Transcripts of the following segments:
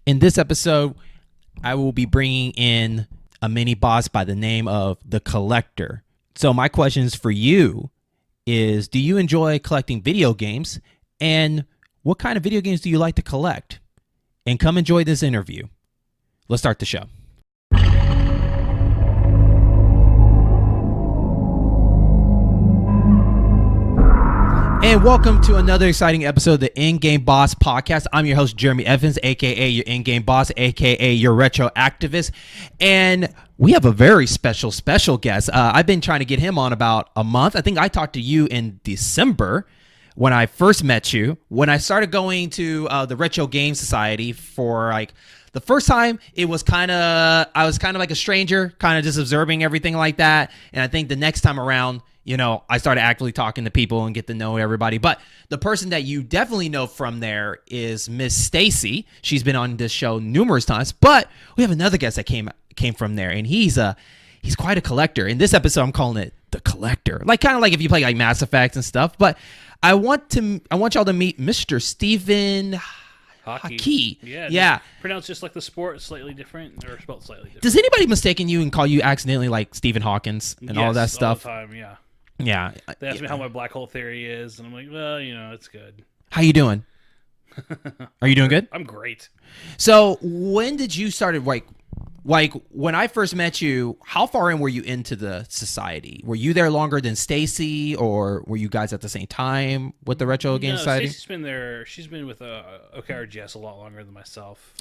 In this episode, I will be bringing in a mini boss by the name of the Collector. So my questions for you is, do you enjoy collecting video games? And what kind of video games do you like to collect? And come enjoy this interview. Let's start the show. And welcome to another exciting episode of the In-Game Boss Podcast. I'm your host, Jeremy Evans, a.k.a. your In-Game Boss, a.k.a. your Retro Activist. And we have a very special guest. I've been trying to get him on about a month. I think I talked to you in December when I first met you. When I started going to the Retro Game Society for like the first time, I was kind of like a stranger, kind of just observing everything like that. And I think the next time around, I started actively talking to people and get to know everybody. But the person that you definitely know from there is Miss Stacy. She's been on this show numerous times. But we have another guest that came from there, and he's quite a collector. In this episode, I'm calling it the Collector, like kind of like if you play like Mass Effect and stuff. But I want y'all to meet Mr. Stephen Hawkey. Yeah. Pronounced just like the sport, slightly different, or spelled slightly different. Does anybody mistaken you and call you accidentally like Stephen Hawkins and all that stuff? All the time, yeah. Yeah. They ask me how my black hole theory is, and I'm like, well, it's good. How you doing? Are you doing good? I'm great. So when did you started like when I first met you, how far in were you into the society? Were you there longer than Stacy, or were you guys at the same time with the Retro Game Society? Stacy's been there. She's been with OKRGS a lot longer than myself.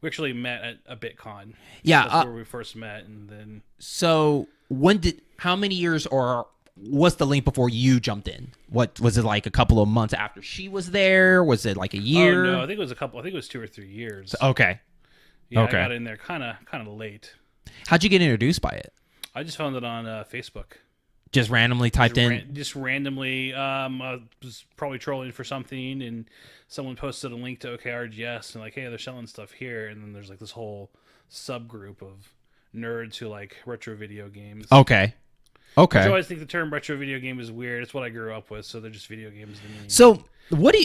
We actually met at a BitCon. Yeah, that's where we first met, and then. So how many years or what's the link before you jumped in? What was it, like a couple of months after she was there? Was it like a year? Oh no, I think it was 2 or 3 years. Okay. Yeah, okay. I got in there kind of late. How'd you get introduced by it? I just found it on Facebook. Just randomly typed in? Just randomly. I was probably trolling for something, and someone posted a link to OKRGS and like, hey, they're selling stuff here. And then there's like this whole subgroup of nerds who like retro video games. Okay. I always think the term retro video game is weird. It's what I grew up with, so they're just video games to me. So what do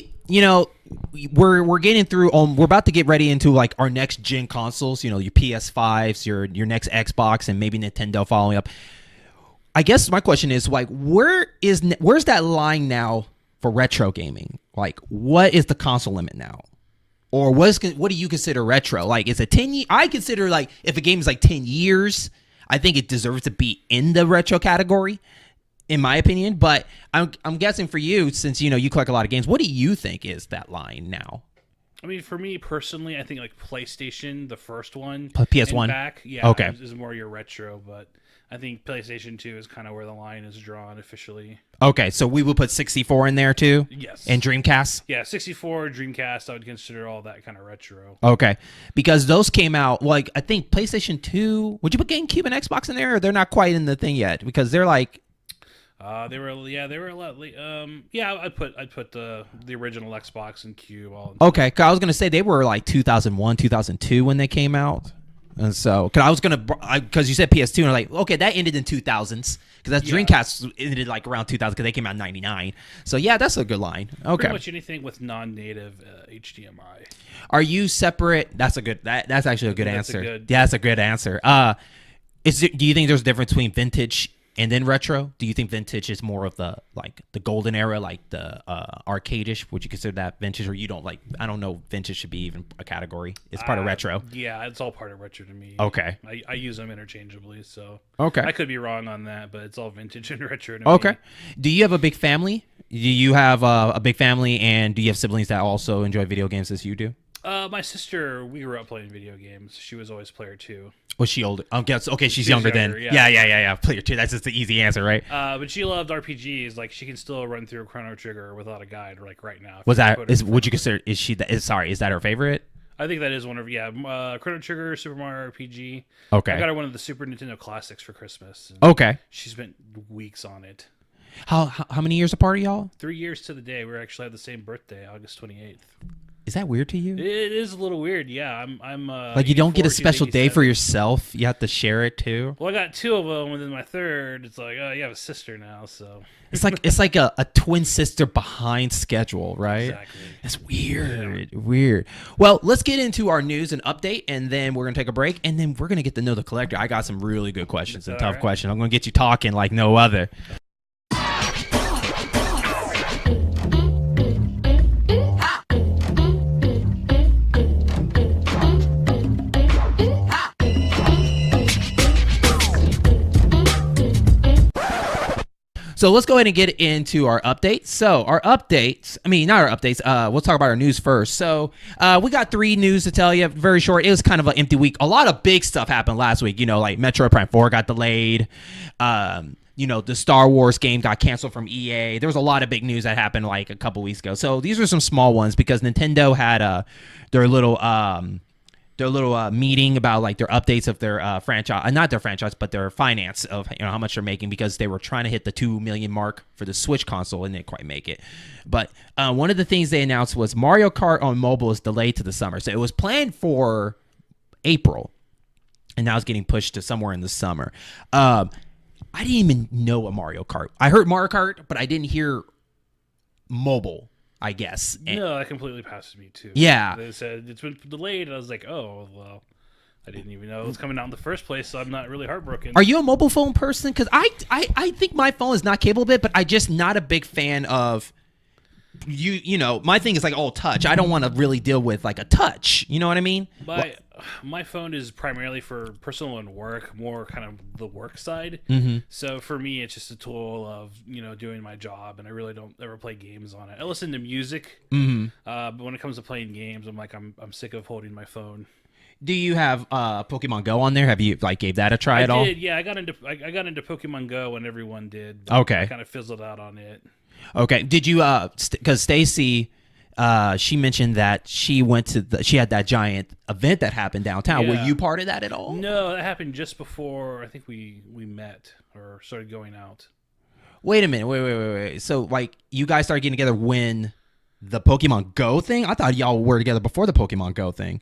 we're getting through we're about to get ready into like our next gen consoles, your PS5s, your next Xbox, and maybe Nintendo following up. I guess my question is like, where's that line now for retro gaming? Like, what is the console limit now? Or what do you consider retro? Like, is it 10 years? I consider like if a game is like 10 years, I think it deserves to be in the retro category, in my opinion. But I'm guessing for you, since you collect a lot of games, what do you think is that line now? I mean, for me personally, I think like PlayStation, the first one, PS1, back, okay, is more your retro. But I think PlayStation 2 is kind of where the line is drawn officially. Okay, so we would put 64 in there too? Yes. And Dreamcast? Yeah, 64, Dreamcast, I would consider all that kind of retro. Okay, because those came out, like, I think PlayStation 2, would you put GameCube and Xbox in there, or they're not quite in the thing yet? Because they're like... they were a lot late. I'd put the original Xbox and Cube all in. Okay, 'cause I was going to say they were like 2001, 2002 when they came out. And so, because you said PS2, and I'm like, okay, that ended in 2000s. Because that Dreamcast ended like around 2000 because they came out in 99. So yeah, that's a good line. Okay. Pretty much anything with non-native HDMI. Are you separate? That's actually a good answer. That's a good answer. Do you think there's a difference between vintage and then retro? Do you think vintage is more of the golden era, like the arcade-ish? Would you consider that vintage, or you don't like? I don't know. Vintage should be even a category. It's part of retro. Yeah, it's all part of retro to me. Okay. I use them interchangeably, so okay. I could be wrong on that, but it's all vintage and retro to me. Okay. Do you have a big family? Do you have a big family, and do you have siblings that also enjoy video games as you do? My sister, we grew up playing video games. She was always player 2. Was she older? Okay, she's younger than. Yeah. Player 2. That's just the easy answer, right? But she loved RPGs. Like she can still run through a Chrono Trigger without a guide, like right now. Would you consider? Is that her favorite? I think that is one of Chrono Trigger, Super Mario RPG. Okay. I got her one of the Super Nintendo Classics for Christmas. Okay. She spent weeks on it. How many years apart are y'all? 3 years to the day. We actually had the same birthday, August 28th. Is that weird to you? It is a little weird. Yeah, I'm Like you don't get a special day for 84, yourself. You have to share it too. Well, I got 2 of them, and then my third, it's like, oh, you have a sister now, so. It's like a twin sister behind schedule, right? Exactly. That's weird. Yeah. Weird. Well, let's get into our news and update, and then we're gonna take a break, and then we're gonna get to know the collector. I got some really good questions and tough questions. I'm gonna get you talking like no other. So let's go ahead and get into our updates. So our updates, not our updates. We'll talk about our news first. So we got 3 news to tell you. Very short. It was kind of an empty week. A lot of big stuff happened last week. Like Metroid Prime 4 got delayed. The Star Wars game got canceled from EA. There was a lot of big news that happened like a couple weeks ago. So these are some small ones because Nintendo had their little meeting about like their updates of their franchise, not their franchise, but their finance of how much they're making, because they were trying to hit the 2 million mark for the Switch console and didn't quite make it. But one of the things they announced was Mario Kart on mobile is delayed to the summer. So it was planned for April, and now it's getting pushed to somewhere in the summer. I didn't even know a Mario Kart. I heard Mario Kart, but I didn't hear mobile, I guess. No, that completely passes me too. Yeah. They said it's been delayed, and I was like, oh, well, I didn't even know it was coming out in the first place, so I'm not really heartbroken. Are you a mobile phone person? Because I think my phone is not capable of it, but I just not a big fan of my thing is like all touch. I don't want to really deal with like a touch. You know what I mean? My phone is primarily for personal and work, more kind of the work side. Mm-hmm. So for me, it's just a tool of doing my job, and I really don't ever play games on it. I listen to music, but when it comes to playing games, I'm sick of holding my phone. Do you have Pokemon Go on there? Have you gave that a try at all? I did. Yeah, I got into Pokemon Go when everyone did. Okay. I kind of fizzled out on it. Okay. Did you? Because Stacy. She mentioned that she went to she had that giant event that happened downtown. Yeah. Were you part of that at all? No, that happened just before I think we met or started going out. Wait a minute. Wait. So you guys started getting together when the Pokemon Go thing? I thought y'all were together before the Pokemon Go thing.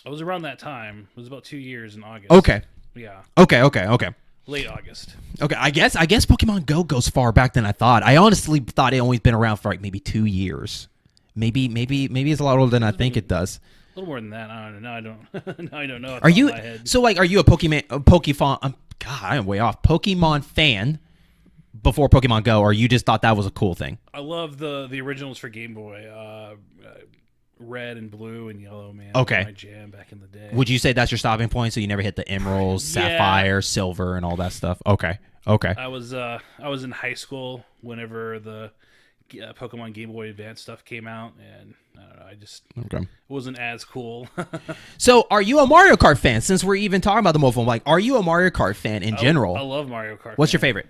It was around that time. It was about 2 years in August. Okay. Yeah. Okay. Late August. Okay, I guess Pokemon Go goes far back than I thought. I honestly thought it only been around for maybe 2 years. Maybe it's a lot older than I think it does. A little more than that. I don't know. I don't know. Are you are you a Pokemon? God, I am way off. Pokemon fan before Pokemon Go, or you just thought that was a cool thing? I love the originals for Game Boy. Red and blue and yellow, man. Okay. My jam back in the day. Would you say that's your stopping point? So you never hit the emeralds, sapphire, silver, and all that stuff? Okay. I was in high school whenever the Pokemon Game Boy Advance stuff came out, and I don't know. I just it wasn't as cool. So, are you a Mario Kart fan? Since we're even talking about the mobile phone, are you a Mario Kart fan in general? I love Mario Kart. What's your favorite?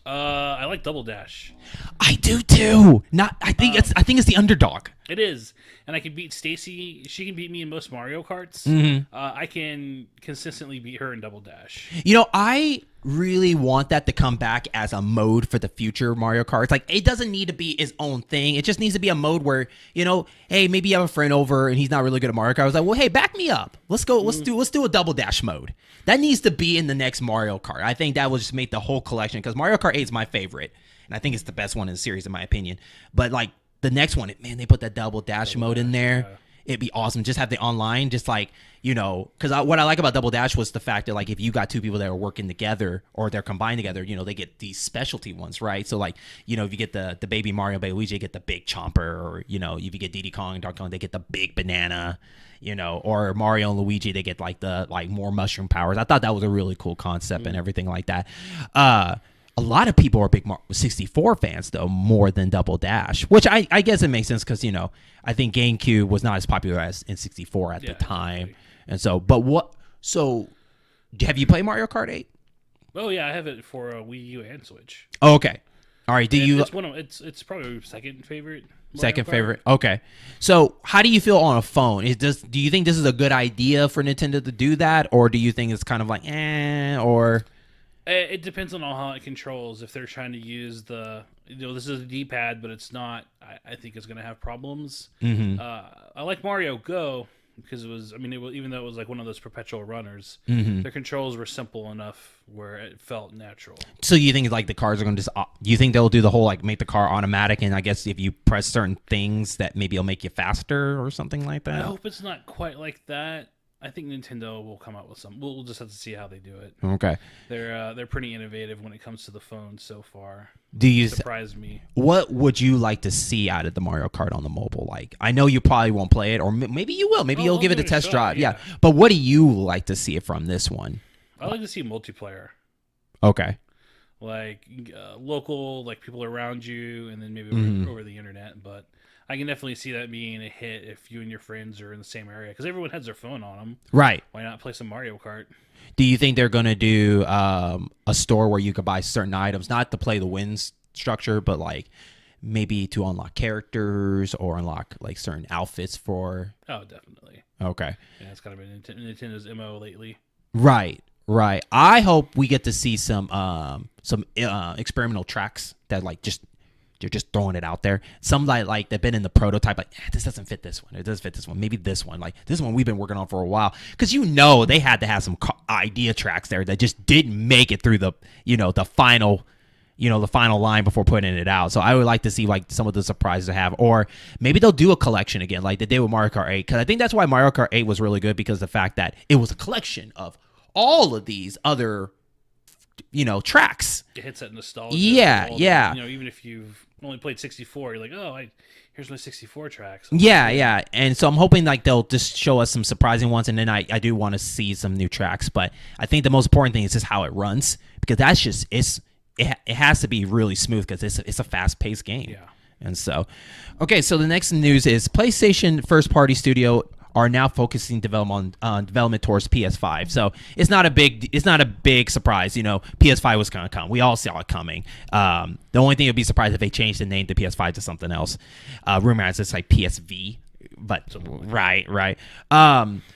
I like Double Dash. I do too. I think it's the underdog. It is, and I can beat Stacy. She can beat me in most Mario Karts. Mm-hmm. I can consistently beat her in Double Dash. I really want that to come back as a mode for the future Mario Karts. It doesn't need to be its own thing. It just needs to be a mode where hey, maybe you have a friend over and he's not really good at Mario Kart. I was like, well, hey, back me up. Let's go. Let's do a Double Dash mode. That needs to be in the next Mario Kart. I think that will just make the whole collection, because Mario Kart 8 is my favorite, and I think it's the best one in the series in my opinion. But the next one, man, they put that Double Dash mode in there. Yeah. It'd be awesome. Just have the online, just because what I like about Double Dash was the fact that if you got 2 people that are working together or they're combined together, they get these specialty ones, right? So if you get the baby Mario, baby Luigi, they get the big chomper, or if you get Diddy Kong and Donkey Kong, they get the big banana, or Mario and Luigi, they get the more mushroom powers. I thought that was a really cool concept and everything like that. A lot of people are big 64 fans, though, more than Double Dash, which I guess it makes sense because, I think GameCube was not as popular as N64 at the time. Exactly. And so have you played Mario Kart 8? Oh, yeah, I have it for Wii U and Switch. Oh, okay. All right. It's probably second favorite. Second favorite. Okay. So how do you feel on a phone? Do you think this is a good idea for Nintendo to do that, or do you think it's kind of or... It depends on how it controls. If they're trying to use This is a D-pad, but it's not. I think it's going to have problems. Mm-hmm. I like Mario Go because it was. I mean, even though it was like one of those perpetual runners, Mm-hmm. their controls were simple enough where it felt natural. So you think like the cars are going to just? You think they'll do the whole like make the car automatic, and I guess if you press certain things, that maybe it'll make you faster or something like that. I hope it's not quite like that. I think Nintendo will come out with some. We'll just have to see how they do it. Okay. They're pretty innovative when it comes to the phone so far. Do you Surprised me? What would you like to see out of the Mario Kart on the mobile? Like, I know you probably won't play it, or maybe you will. Maybe you'll I'll give it a give test shot, drive. Yeah. yeah. But what do you like to see it from this one? I like to see multiplayer, Okay. like local, like people around you, and then maybe over the internet. But I can definitely see that being a hit if you and your friends are in the same area because everyone has their phone on them. Right. Why not play some Mario Kart? Do you think they're going to do a store where you could buy certain items, not to play the wins structure, but like maybe to unlock characters or unlock like certain outfits for? Oh, definitely. Okay. Yeah, it's kind of been Nintendo's MO lately. Right. Right. I hope we get to see some experimental tracks that like you're just throwing it out there. Some like they've been in the prototype, like this doesn't fit this one. It does fit this one. Maybe this one. Like this one we've been working on for a while. Because they had to have some idea tracks there that just didn't make it through the final line before putting it out. So I would like to see like some of the surprises they have, or maybe they'll do a collection again, like they did with Mario Kart 8. Because I think that's why Mario Kart 8 was really good, because the fact that it was a collection of all of these other tracks. It hits that nostalgia. Yeah. Even if you've only played 64, you're like, oh, here's my 64 tracks. Yeah. And so I'm hoping like they'll just show us some surprising ones, and then I do want to see some new tracks. But I think the most important thing is just how it runs, because that's just it has to be really smooth, because it's a fast-paced game. Yeah. And so, okay, so the next news is PlayStation first-party studio are now focusing development towards PS5. So it's not a big surprise. PS5 was going to come. We all saw it coming. The only thing would be surprised if they changed the name to PS5 to something else. Rumor has it's like PSV. But right.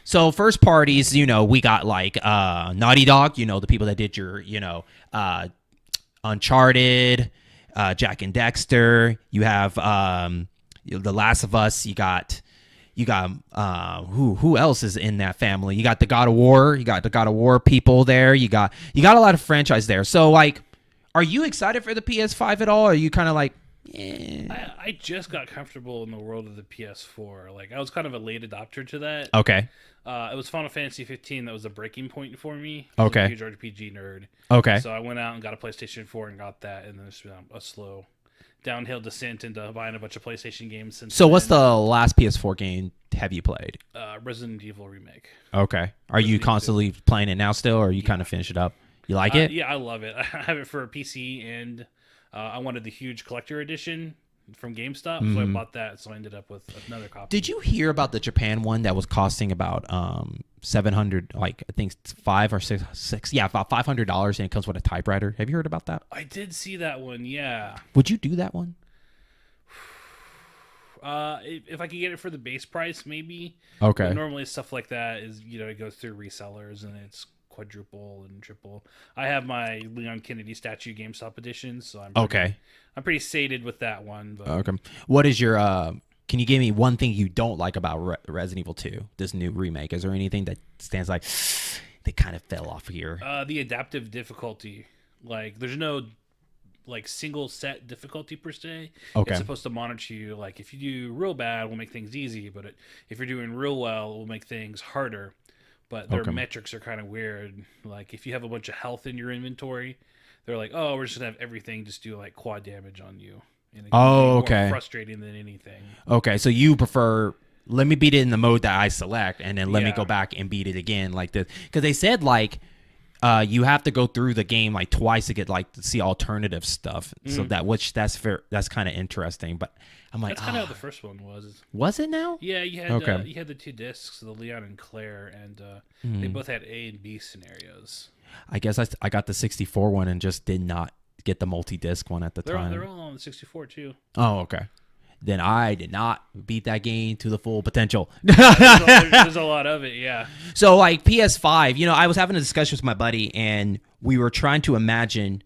So first parties, we got like Naughty Dog, the people that did your Uncharted, Jack and Dexter. You have The Last of Us. You got who else is in that family? You got the God of War. You got the God of War people there. You got a lot of franchise there. So like, are you excited for the PS5 at all? Or are you kind of like, yeah? I just got comfortable in the world of the PS4. Like I was kind of a late adopter to that. Okay. It was Final Fantasy 15 that was a breaking point for me. Okay. I'm a huge RPG nerd. Okay. So I went out and got a PlayStation 4 and got that, and then it's been a slow downhill descent into buying a bunch of PlayStation games since So then. what's the last PS4 game have you played? Resident Evil Remake. Okay. Are you constantly playing it now still, or you kind of finish it up? You like it? Yeah, I love it. I have it for a PC, and I wanted the huge collector edition from GameStop, so I bought that. So I ended up with another copy. Did you hear about the Japan one that was costing about $700, like I think $500 or $600? Yeah, about $500, and it comes with a typewriter. Have you heard about that? I did see that one. Yeah. Would you do that one? If I could get it for the base price, maybe. Okay. But normally stuff like that is, it goes through resellers and it's quadruple and triple. I have my Leon Kennedy statue GameStop edition, so I'm pretty sated with that one. But Okay. What is your can you give me one thing you don't like about Resident Evil 2, this new remake? Is there anything that stands like they kind of fell off here? The adaptive difficulty. Like there's no like single set difficulty per se. Okay. It's supposed to monitor you. Like if you do real bad, we'll make things easy, but if you're doing real well, we'll make things harder. But their metrics are kind of weird. Like if you have a bunch of health in your inventory, they're like, oh, we're just gonna have everything just do like quad damage on you. And it can be more frustrating than anything. Okay, so you prefer, let me beat it in the mode that I select, and then let me go back and beat it again like this. Because they said like you have to go through the game like twice to get like to see alternative stuff. So that's fair. That's kind of interesting. But I'm like, that's kind of how the first one was. Was it now? Yeah, you had the two discs, the Leon and Claire, and they both had A and B scenarios. I guess I got the 64 one and just did not get the multi-disc one at the time. They're all on the 64 too. Oh, okay. Then I did not beat that game to the full potential. There's a lot of it, yeah. So like PS5, I was having a discussion with my buddy, and we were trying to imagine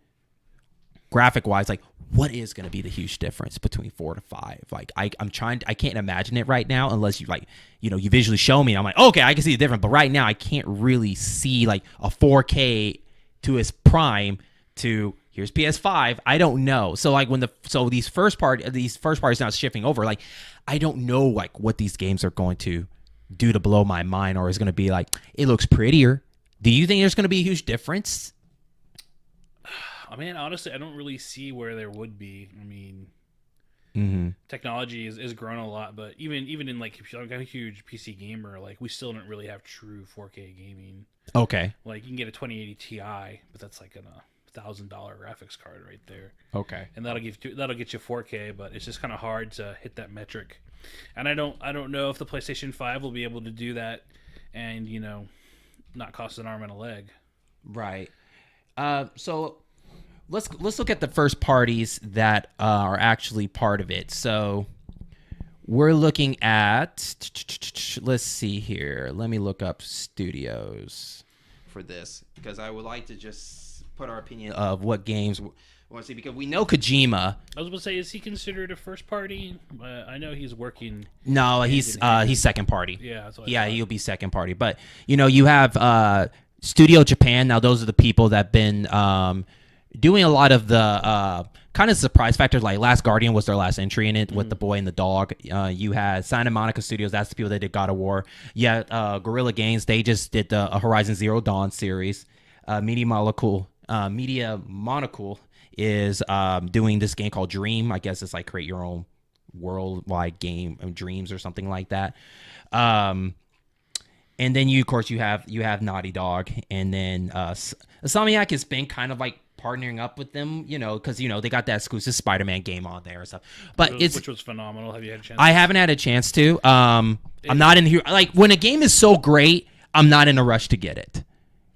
graphic-wise, like what is going to be the huge difference between 4 to 5? Like I can't imagine it right now unless you you visually show me. And I'm like, okay, I can see the difference. But right now I can't really see like a 4K to its prime to here's PS5. I don't know. So like these first parties now shifting over, like I don't know like what these games are going to do to blow my mind, or is going to be like, it looks prettier. Do you think there's going to be a huge difference? I mean, honestly, I don't really see where there would be. I mean, technology is grown a lot, but even in like, if you're a huge PC gamer, like we still don't really have true 4K gaming. Okay. Like you can get a 2080 Ti, but that's like a $1,000 graphics card right there. Okay. And that'll get you 4K, but it's just kind of hard to hit that metric. And I don't know if the PlayStation 5 will be able to do that, and not cost an arm and a leg. Right. So let's look at the first parties that are actually part of it. So we're looking at, let's see here. Let me look up studios for this, because I would like to just put our opinion of what games we want to see, because we know Kojima. I was going to say, is he considered a first party? I know he's working. No, he's second party. Yeah, that's what he'll be second party. But you have Studio Japan. Now those are the people that have been doing a lot of the kind of surprise factors. Like Last Guardian was their last entry in it with the boy and the dog. You had Santa Monica Studios. That's the people that did God of War. Yeah, Guerrilla Games. They just did the Horizon Zero Dawn series. Media Molecule is doing this game called Dream. I guess it's like create your own worldwide game of dreams or something like that. And then you have Naughty Dog, and then Insomniac has been kind of like partnering up with them, because they got that exclusive Spider-Man game on there and stuff. But which was phenomenal. Have you had a chance? I haven't had a chance to. I'm not in here. Like when a game is so great, I'm not in a rush to get it.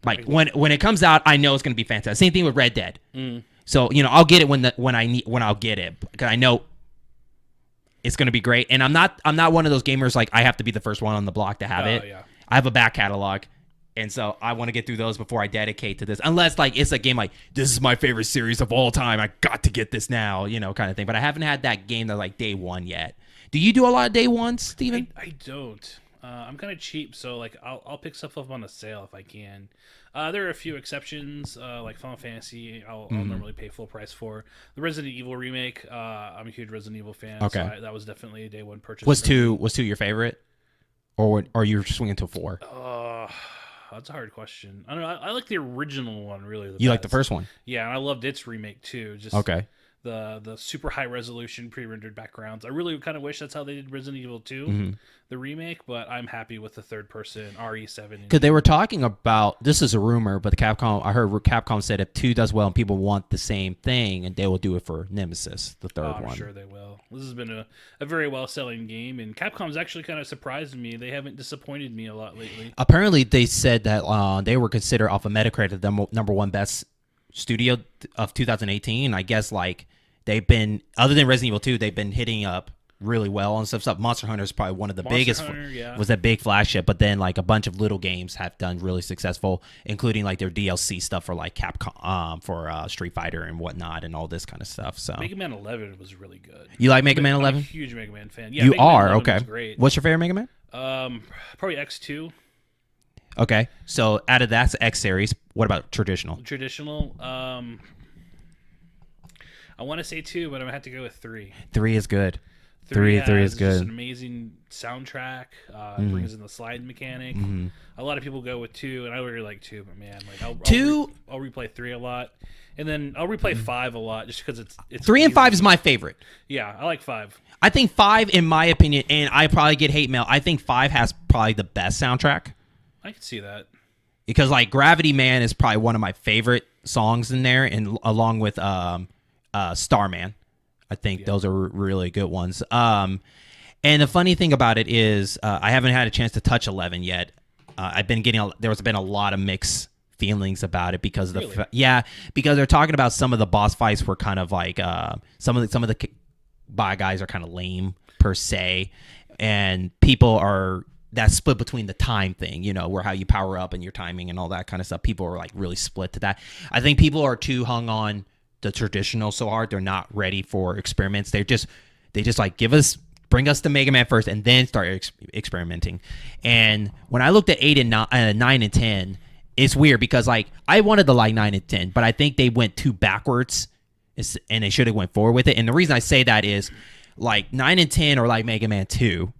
Like when it comes out, I know it's going to be fantastic. Same thing with Red Dead. So I'll get it when I'll get it, because I know it's going to be great. And I'm not one of those gamers like I have to be the first one on the block to have it. Yeah. I have a back catalog, and so I want to get through those before I dedicate to this. Unless like it's a game like, this is my favorite series of all time, I got to get this now, kind of thing. But I haven't had that game that like day one yet. Do you do a lot of day ones, Steven? I don't. I'm kind of cheap, so like I'll pick stuff up on a sale if I can. There are a few exceptions, like Final Fantasy. I'll normally pay full price for. The Resident Evil remake. I'm a huge Resident Evil fan. Okay, so that was definitely a day one purchase. Was two your favorite, or you swinging to 4? That's a hard question. I don't know. I like the original one really. You like the first one? Yeah, and I loved its remake too. Just okay. The super high resolution pre-rendered backgrounds. I really kind of wish that's how they did Resident Evil 2, the remake, but I'm happy with the third person RE7. Because they were talking about, this is a rumor, but I heard Capcom said if 2 does well and people want the same thing, and they will do it for Nemesis, the third one. I'm sure they will. This has been a very well-selling game, and Capcom's actually kind of surprised me. They haven't disappointed me a lot lately. Apparently, they said that they were considered off of Metacritic the number one best studio of 2018. I guess like they've been, other than Resident Evil 2, they've been hitting up really well and stuff. Monster Hunter is probably one of the biggest. Was that big flagship, but then like a bunch of little games have done really successful, including like their DLC stuff for like Capcom for Street Fighter and whatnot and all this kind of stuff. So Mega Man 11 was really good. You like Mega Man 11? I'm a huge Mega Man fan. Yeah, you Mega are Man 11 okay. was great. What's your favorite Mega Man? Probably X2. Okay, so out of that's X series. What about traditional? Traditional. I want to say 2, but I'm gonna have to go with 3. 3 is good. 3 is good. Just an amazing soundtrack. Brings in the slide mechanic. A lot of people go with 2, and I really like 2. But man, like I'll replay 3 a lot, and then I'll replay 5 a lot just because it's 3 and 5 is my favorite. Yeah, I like 5. I think 5, in my opinion, and I probably get hate mail, I think 5 has probably the best soundtrack. I can see that. Because like Gravity Man is probably one of my favorite songs in there, and along with Starman. I think those are really good ones. And the funny thing about it is I haven't had a chance to touch 11 yet. I've been getting there's been a lot of mixed feelings about it because of because they're talking about some of the boss fights were kind of like some of the bad guys are kind of lame per se, and people are that split between the time thing, where how you power up and your timing and all that kind of stuff. People are like really split to that. I think people are too hung on the traditional so hard. They're not ready for experiments. They just like bring us to Mega Man first, and then start experimenting. And when I looked at 8 and 9 and 10, it's weird because like I wanted to like 9 and 10, but I think they went too backwards, and they should have went forward with it. And the reason I say that is like 9 and 10 are like Mega Man 2,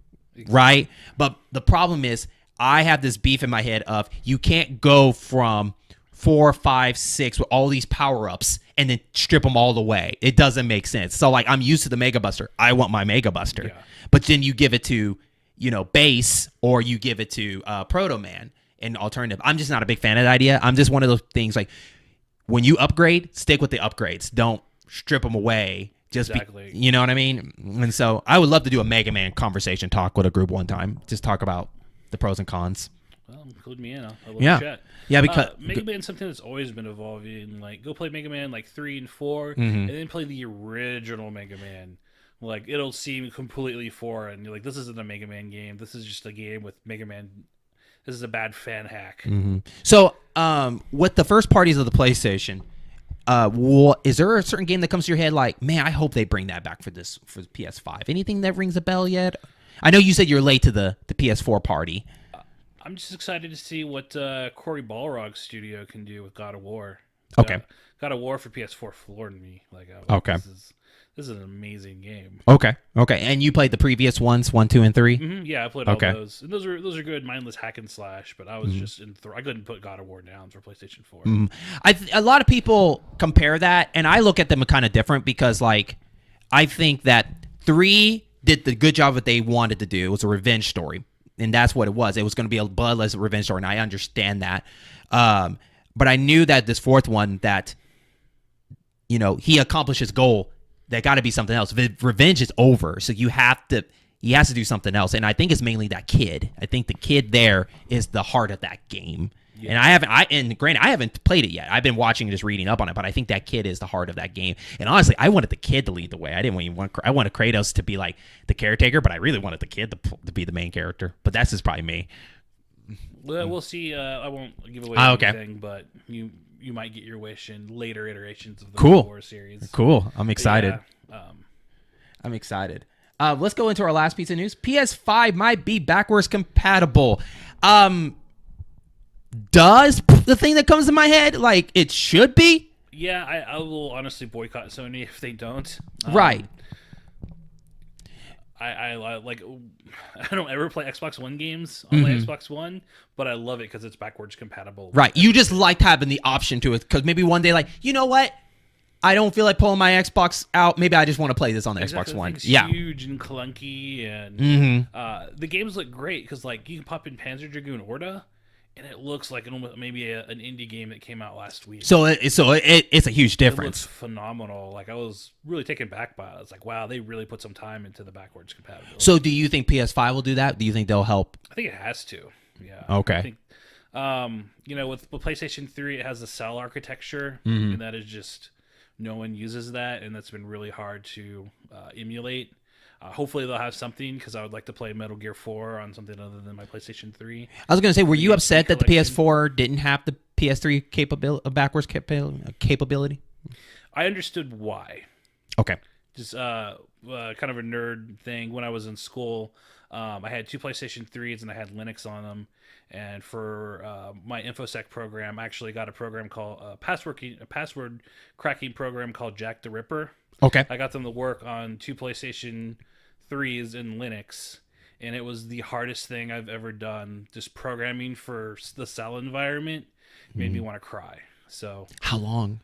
right? But the problem is I have this beef in my head of you can't go from 4, 5, 6 with all these power-ups and then strip them all the way. It doesn't make sense. So like I'm used to the Mega Buster. I want my Mega Buster. Yeah. But then you give it to, Base, or you give it to Proto Man, an alternative. I'm just not a big fan of that idea. I'm just one of those things like when you upgrade, stick with the upgrades. Don't strip them away. Exactly. You know what I mean? And so I would love to do a Mega Man conversation talk with a group one time. Just talk about the pros and cons. Well, include me in. I'll love to chat. Yeah, because Mega Man's something that's always been evolving. Like, go play Mega Man like 3 and 4, and then play the original Mega Man. Like, it'll seem completely foreign. You're like, this isn't a Mega Man game. This is just a game with Mega Man. This is a bad fan hack. So, with the first parties of the PlayStation, is there a certain game that comes to your head like, man, I hope they bring that back for PS5? Anything that rings a bell yet? I know you said you're late to the PS4 party. I'm just excited to see what Cory Balrog's studio can do with God of War. Okay. God of War for PS4 floored me. Okay. This is an amazing game. Okay. And you played the previous ones, 1, 2, and 3? Yeah, I played all those. And those are good mindless hack and slash, but I was just I couldn't put God of War down for PlayStation 4. A lot of people compare that, and I look at them kind of different because, like, I think that 3 did the good job that they wanted to do. It was a revenge story. And that's what it was. It was going to be a bloodless revenge story, and I understand that. But I knew that this fourth one, that, he accomplished his goal. That got to be something else. Revenge is over, so he has to do something else. And I think it's mainly that kid. I think the kid there is the heart of that game. Yeah. And granted, I haven't played it yet. I've been watching and just reading up on it, but I think that kid is the heart of that game. And honestly, I wanted the kid to lead the way. I wanted Kratos to be like the caretaker, but I really wanted the kid to be the main character. But that's just probably me. Well, we'll see. I won't give away anything, but you might get your wish in later iterations of the War series. Cool. I'm excited. Yeah, I'm excited. Let's go into our last piece of news. PS5 might be backwards compatible. Does the thing that comes to my head like it should be? Yeah, I will honestly boycott Sony if they don't. Right. I like. I don't ever play Xbox One games on my Xbox One, but I love it because it's backwards compatible. Right. You just liked having the option to it because maybe one day, like, you know what? I don't feel like pulling my Xbox out. Maybe I just want to play this on the Xbox One. Yeah. Huge and clunky, and the games look great because like you can pop in Panzer Dragoon Orta. And it looks like maybe an indie game that came out last week. So it's a huge difference. It looks phenomenal. Like I was really taken back by it. It's like, wow, they really put some time into the backwards compatibility. So do you think PS5 will do that? Do you think they'll help? I think it has to. Yeah. Okay. I think, with PlayStation 3, it has the cell architecture, and that is just no one uses that, and that's been really hard to emulate. Hopefully they'll have something because I would like to play Metal Gear 4 on something other than my PlayStation 3. I was going to say, were you upset that the PS4 didn't have the PS3 backwards capability? I understood why. Okay. Just kind of a nerd thing. When I was in school, I had 2 PlayStation 3s and I had Linux on them. And for my InfoSec program, I actually got a program called a password cracking program called Jack the Ripper. Okay. I got them to work on 2 PlayStation 3s in Linux, and it was the hardest thing I've ever done. Just programming for the cell environment made me want to cry. So how long?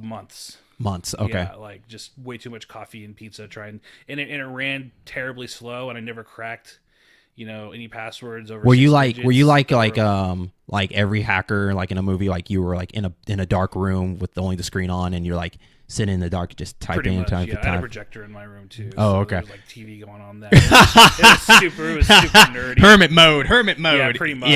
Months. Months. Okay. Yeah, like just way too much coffee and pizza and it ran terribly slow, and I never cracked any passwords over. Were you like every hacker like in a movie, like you were like in a dark room with only the screen on, and you're like sitting in the dark just typing and typing? I had a projector in my room too. Oh, okay. There was like TV going on there. It was super nerdy. Hermit mode. Yeah, pretty much.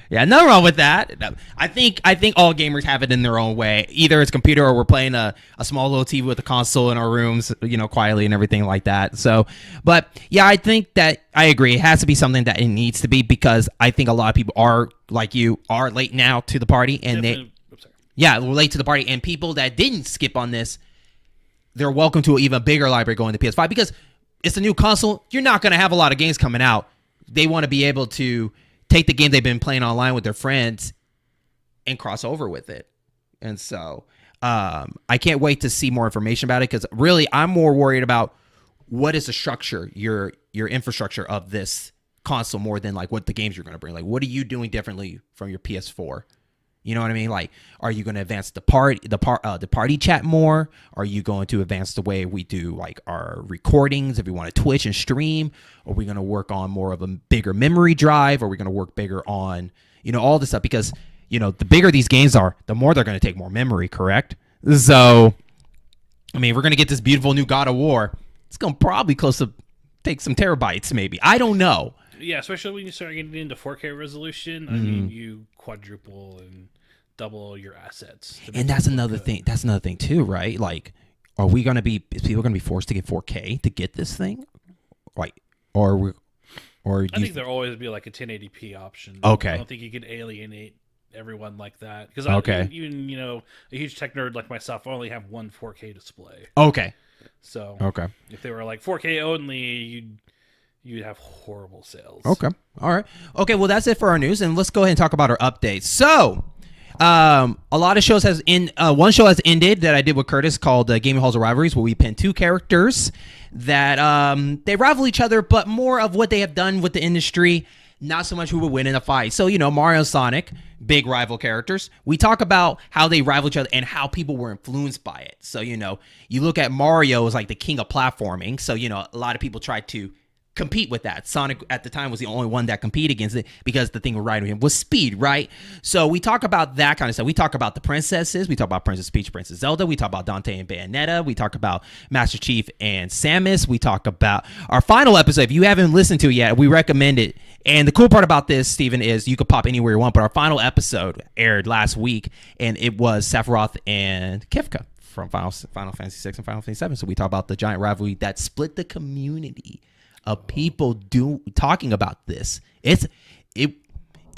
Yeah, nothing wrong with that. I think all gamers have it in their own way. Either it's computer or we're playing a small little TV with a console in our rooms, quietly and everything like that. So, but yeah, I think that I agree. It has to be something that it needs to be because I think a lot of people are like you are late now to the party, and Yeah, late to the party. And people that didn't skip on this, they're welcome to an even bigger library going to PS5 because it's a new console. You're not going to have a lot of games coming out. They want to be able to take the game they've been playing online with their friends and cross over with it. And so I can't wait to see more information about it because really I'm more worried about what is the structure, your infrastructure of this console more than like what the games you're going to bring. Like, what are you doing differently from your PS4? You know what I mean? Like, are you going to advance the party chat more? Are you going to advance the way we do like our recordings if we want to Twitch and stream? Are we going to work on more of a bigger memory drive? Are we going to work bigger on, all this stuff? Because, the bigger these games are, the more they're going to take more memory, correct? So, I mean, we're going to get this beautiful new God of War. It's going to probably close to take some terabytes, maybe. I don't know. Yeah, especially when you start getting into 4K resolution. I mean, you quadruple and double your assets. And that's another thing. That's another thing too, right? Like, is people going to be forced to get 4K to get this thing? Like, I think there'll always be like a 1080p option. Okay. I don't think you can alienate everyone like that because even a huge tech nerd like myself, I only have one 4K display. Okay. So okay, if they were like 4K only, you'd have horrible sales. Okay. All right. Okay. Well, that's it for our news, and let's go ahead and talk about our updates. So, a lot of shows one show has ended that I did with Curtis called Gaming Halls of Rivalries, where we pin two characters that they rival each other, but more of what they have done with the industry, not so much who would win in a fight. So, Mario and Sonic, big rival characters. We talk about how they rival each other and how people were influenced by it. So, you look at Mario as like the king of platforming. So, a lot of people tried to compete with that. Sonic at the time was the only one that competed against it because the thing with riding him was speed, right? So we talk about that kind of stuff. We talk about the princesses. We talk about Princess Peach, Princess Zelda. We talk about Dante and Bayonetta. We talk about Master Chief and Samus. We talk about our final episode. If you haven't listened to it yet, we recommend it. And the cool part about this, Steven, is you could pop anywhere you want, but our final episode aired last week, and it was Sephiroth and Kefka from Final Fantasy VI and Final Fantasy VII. So we talk about the giant rivalry that split the community of people talking about this. It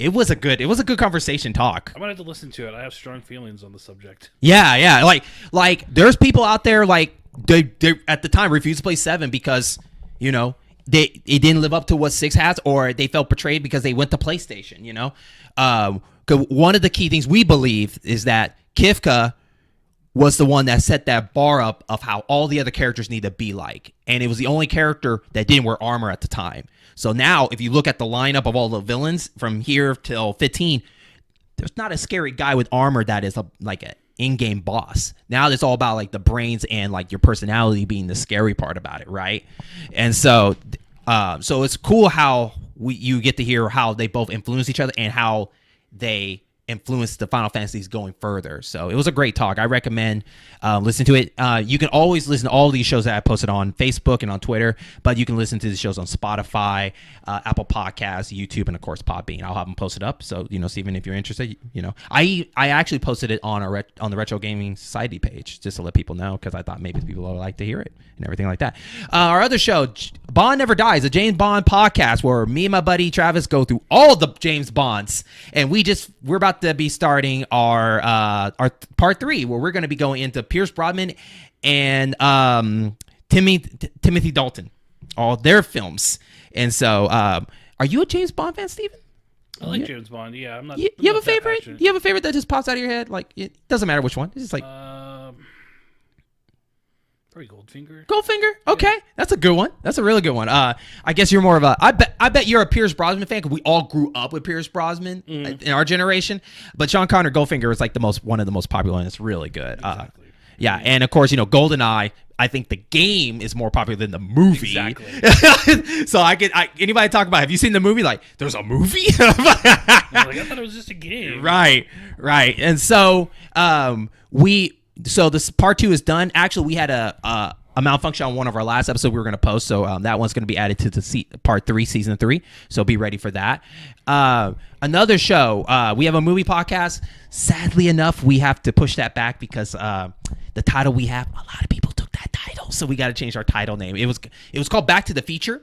was a good conversation talk. I'm gonna have to listen to it. I have strong feelings on the subject. Yeah. Like there's people out there like they at the time refused to play 7 because it didn't live up to what 6 has, or they felt betrayed because they went to PlayStation. 'Cause one of the key things we believe is that Kefka was the one that set that bar up of how all the other characters need to be like. And it was the only character that didn't wear armor at the time. So now, if you look at the lineup of all the villains from here till 15, there's not a scary guy with armor that is like an in-game boss. Now it's all about like the brains and like your personality being the scary part about it, right? And so it's cool how you get to hear how they both influence each other and how they influence the Final Fantasies going further. So it was a great talk. I recommend listen to it. You can always listen to all these shows that I posted on Facebook and on Twitter, but you can listen to the shows on Spotify, Apple Podcasts, YouTube, and of course Podbean. I'll have them posted up. So Steven, if you're interested, I actually posted it on the Retro Gaming Society page just to let people know because I thought maybe people would like to hear it and everything like that. Our other show, Bond Never Dies, a James Bond podcast where me and my buddy Travis go through all the James Bonds, and we're about to be starting our part 3 where we're going to be going into Pierce Brosnan and Timothy Dalton, all their films. And so are you a James Bond fan, Steven? I like James Bond. Yeah, I'm not. You have a favorite? Do you have a favorite that just pops out of your head? Like, it doesn't matter which one. It's just like probably Goldfinger. Goldfinger. Okay, yeah. That's a good one. That's a really good one. I guess you're more of a. I bet you're a Pierce Brosnan fan because we all grew up with Pierce Brosnan in our generation. But Sean Connery Goldfinger is like one of the most popular, and it's really good. Exactly. Yeah, and of course, GoldenEye. I think the game is more popular than the movie. Exactly. So anybody talk about, have you seen the movie? Like, there's a movie? I thought it was just a game. Right. And so this part 2 is done. Actually, we had a malfunction on one of our last episodes we were going to post. So that one's going to be added to the part 3, season 3. So be ready for that. Another show, we have a movie podcast. Sadly enough, we have to push that back because the title we have, a lot of people took that title. So we got to change our title name. It was called Back to the Future,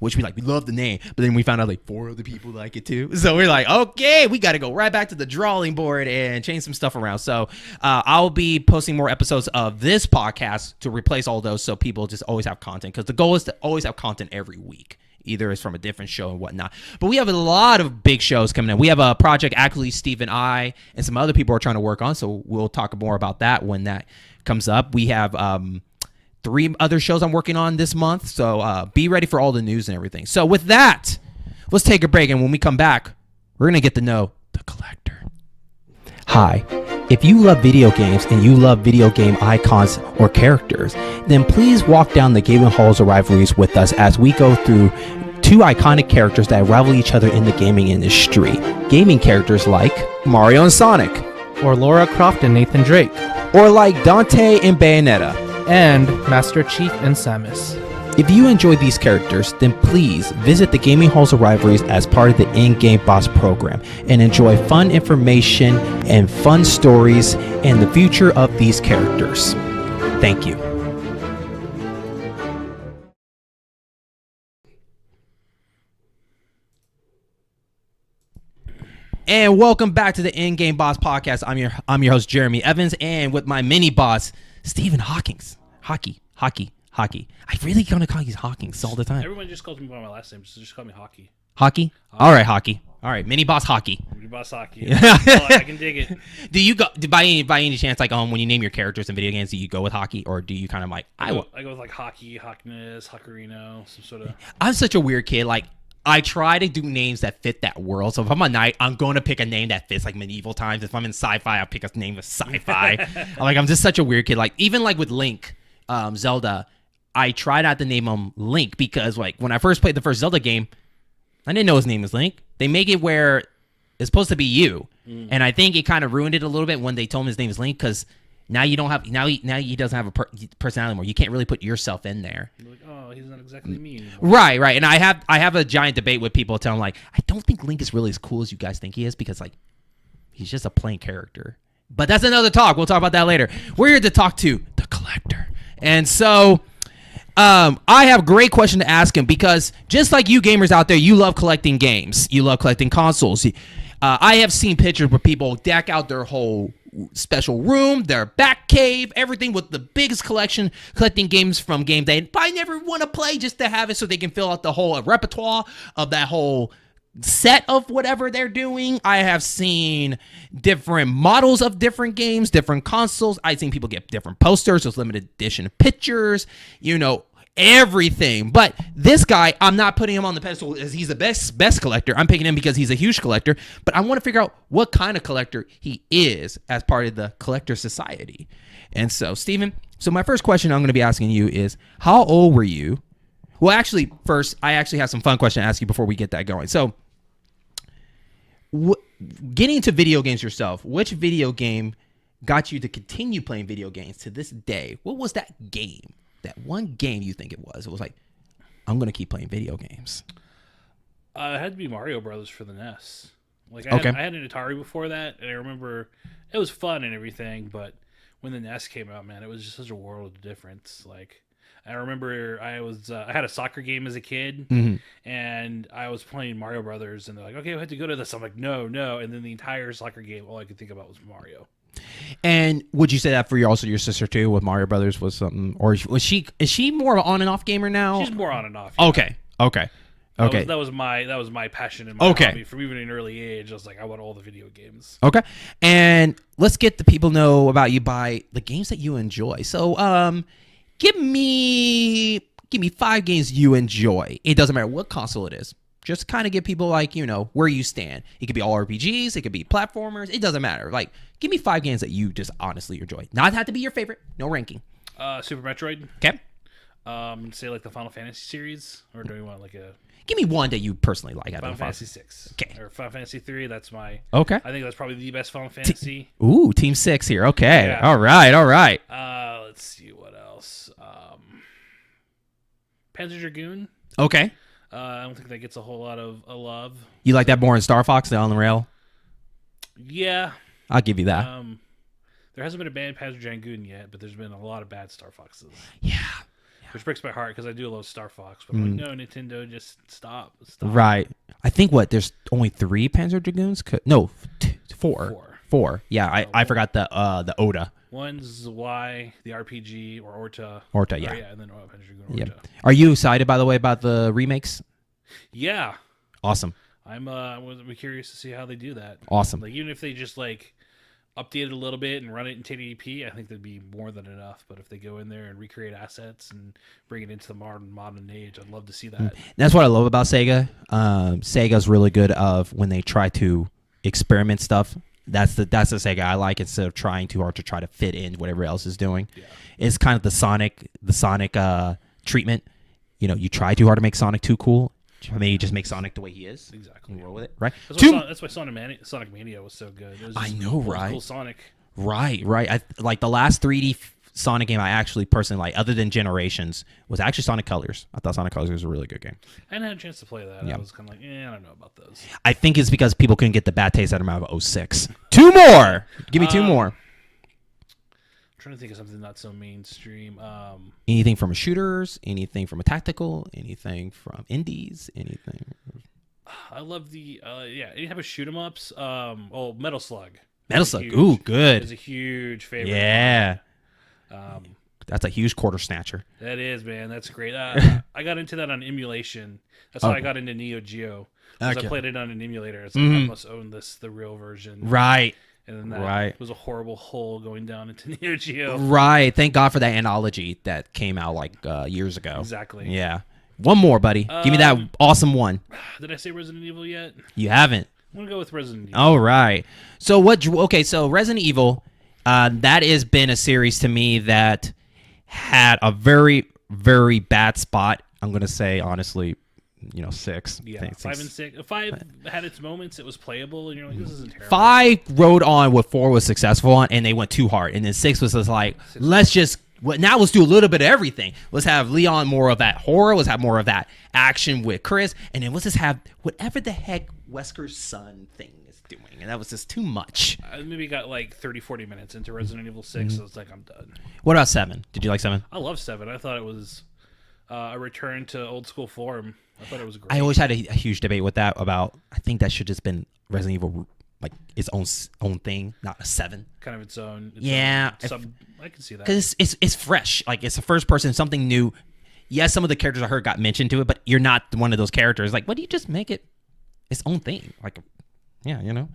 which we love the name, but then we found out like 4 other people like it too. So we're like, okay, we got to go right back to the drawing board and change some stuff around. So I'll be posting more episodes of this podcast to replace all those, so people just always have content, because the goal is to always have content every week. Either it's from a different show and whatnot. But we have a lot of big shows coming in. We have a project actually Steve and I and some other people are trying to work on, so we'll talk more about that when that comes up. We have 3 other shows I'm working on this month, so be ready for all the news and everything. So with that, let's take a break, and when we come back, we're going to get to know the collector. Hi. If you love video games and you love video game icons or characters, then please walk down the gaming halls of rivalries with us as we go through 2 iconic characters that rival each other in the gaming industry. Gaming characters like Mario and Sonic, or Lara Croft and Nathan Drake, or like Dante and Bayonetta, and Master Chief and Samus. If you enjoy these characters, then please visit the Gaming Halls of Rivalries as part of the In-Game Boss program and enjoy fun information and fun stories and the future of these characters. Thank you. And welcome back to the In-Game Boss podcast. I'm your host, Jeremy Evans, and with my mini boss, Stephen Hawkins. Hawkey. I really gonna call you Hawkins all the time. Everyone just calls me by my last name. Just call me Hawkey. Hawkey? All right, Hawkey. All right, mini boss Hawkey. Mini boss Hawkey. I can dig it. Do you go by any chance, like when you name your characters in video games, do you go with Hawkey, or do you kind of like I go with like Hawkey, Hawkness, Hawkerino, some sort of. I'm such a weird kid. Like I try to do names that fit that world. So if I'm a knight, I'm going to pick a name that fits like medieval times. If I'm in sci-fi, I'll pick a name of sci-fi. I'm just such a weird kid. Like even like with Link, Zelda. I try not to name him Link because, like, when I first played the first Zelda game, I didn't know his name was Link. They make it where it's supposed to be you, and I think it kind of ruined it a little bit when they told him his name is Link, because now you don't have he doesn't have a personality anymore. You can't really put yourself in there. You're like, oh, he's not exactly me anymore. Right. And I have a giant debate with people telling like, I don't think Link is really as cool as you guys think he is, because like he's just a plain character. But that's another talk. We'll talk about that later. We're here to talk to the collector, and so. I have a great question to ask him, because just like you gamers out there, you love collecting games. You love collecting consoles. I have seen pictures where people deck out their whole special room, their back cave, everything with the biggest collection, collecting games from games they probably never want to play, just to have it so they can fill out the whole repertoire of that whole set of whatever they're doing. I have seen different models of different games, different consoles. I've seen people get different posters, those limited edition pictures, everything. But this guy, I'm not putting him on the pedestal as he's the best collector. I'm picking him because he's a huge collector, but I want to figure out what kind of collector he is as part of the collector society. And so, Steven, my first question I'm going to be asking you is, how old were you? Well, actually, first, I actually have some fun question to ask you before we get that going. So, getting into video games yourself, which video game got you to continue playing video games to this day? What was that game? That one game you think it was? It was like, I'm going to keep playing video games. It had to be Mario Brothers for the NES. Like Okay. I had an Atari before that, and I remember it was fun and everything, but when the NES came out, man, it was just such a world of difference. Like, I remember I had a soccer game as a kid, and I was playing Mario Brothers, and they're like, okay, we have to go to this. I'm like, no. And then the entire soccer game, all I could think about was Mario. And would you say that for your sister too, with Mario Brothers was something, or is she more of an on and off gamer now? She's more on and off. Yeah. Okay. That was my passion and my hobby from even an early age. I was like, I want all the video games. Okay. And let's get the people know about you by the games that you enjoy. So, give me 5 games you enjoy. It doesn't matter what console it is. Just kind of give people like, where you stand. It could be all RPGs. It could be platformers. It doesn't matter. Like, give me 5 games that you just honestly enjoy. Not have to be your favorite. No ranking. Super Metroid. Okay. Say like the Final Fantasy series, or do we want like a? Give me one that you personally like. Final Fantasy 6. Okay. Or Final Fantasy 3. That's my. Okay. I think that's probably the best Final Fantasy. Ooh, Team 6 here. Okay. Yeah. All right. Let's see what else. Panzer Dragoon. Okay. I don't think that gets a whole lot of love. You like that more in Star Fox than on the rail? Yeah. I'll give you that. There hasn't been a bad Panzer Dragoon yet, but there's been a lot of bad Star Foxes. Yeah. which breaks my heart because I do love Star Fox. But I'm like, no, Nintendo, just stop. Right. I think there's only 3 Panzer Dragoons. No, 4. 4. Yeah, I forgot the Oda. One's Y, the RPG, or Orta. Orta, yeah. And then Panzer Dragoon Orta. Yeah. Are you excited, by the way, about the remakes? Yeah. Awesome. I'm curious to see how they do that. Awesome. Like even if they just like update it a little bit and run it in 1080p, I think that'd be more than enough. But if they go in there and recreate assets and bring it into the modern age, I'd love to see that. That's what I love about Sega. Sega's really good of when they try to experiment stuff. That's the Sega I like, instead of trying too hard to try to fit in whatever else is doing. Yeah. It's kind of the Sonic treatment. You know, you try too hard to make Sonic too cool. Maybe you just make Sonic the way he is. Exactly. And roll with it, right? That's why Sonic Mania was so good. It was I know, right? Cool Sonic. Right. I like the last 3D Sonic game I actually personally like, other than Generations, was actually Sonic Colors. I thought Sonic Colors was a really good game. I hadn't had a chance to play that. Yeah. I was kind of like, I don't know about those. I think it's because people couldn't get the bad taste out of them out of 06. 2 more! Give me 2 more. I'm trying to think of something not so mainstream. Anything from shooters, anything from a tactical, anything from indies, anything. I love the any type of shoot 'em ups. Metal Slug. Metal Slug, ooh, good. It's a huge favorite. Yeah. That's a huge quarter snatcher. That is, man. That's great. I got into that on emulation. That's how I got into Neo Geo. Because I played it on an emulator. It's like, I must own the real version. Right. And then that was a horrible hole going down into Neo Geo. Right. Thank God for that analogy that came out like years ago. Exactly. Yeah. One more, buddy. Give me that awesome one. Did I say Resident Evil yet? You haven't. I'm going to go with Resident Evil. All right. So so Resident Evil, that has been a series to me that had a very, very bad spot. I'm going to say, honestly, 6. Yeah, 5 and 6. 5 had its moments. It was playable, and you're like, this isn't terrible. 5 rode on what 4 was successful on, and they went too hard. And then 6 was just like, now let's do a little bit of everything. Let's have Leon more of that horror. Let's have more of that action with Chris. And then let's just have whatever the heck Wesker's son thing is doing. And that was just too much. I maybe got like 30, 40 minutes into Resident Evil 6, so it's like, I'm done. What about 7? Did you like 7? I love 7. I thought it was a return to old school form. I thought it was great. I always had a huge debate with that about, I think that should just been Resident Evil, like its own thing, not a 7. Kind of its own. I can see that. Because it's fresh. Like, it's a first person, something new. Yes, some of the characters I heard got mentioned to it, but you're not one of those characters. Like, why do you just make it its own thing? Like, yeah,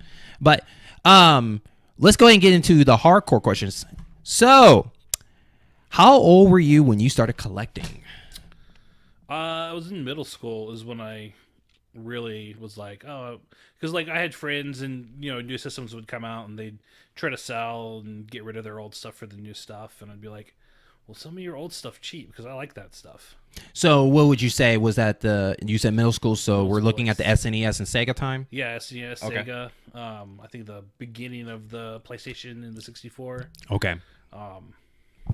But let's go ahead and get into the hardcore questions. So, how old were you when you started collecting? I was in middle school is when I really was like, because like I had friends and new systems would come out and they'd try to sell and get rid of their old stuff for the new stuff, and I'd be like, well, some of your old stuff cheap because I like that stuff. So what would you say was that you said middle school, so we're looking at the SNES and Sega time? Yeah, SNES, okay. Sega. I think the beginning of the PlayStation and the 64. Okay.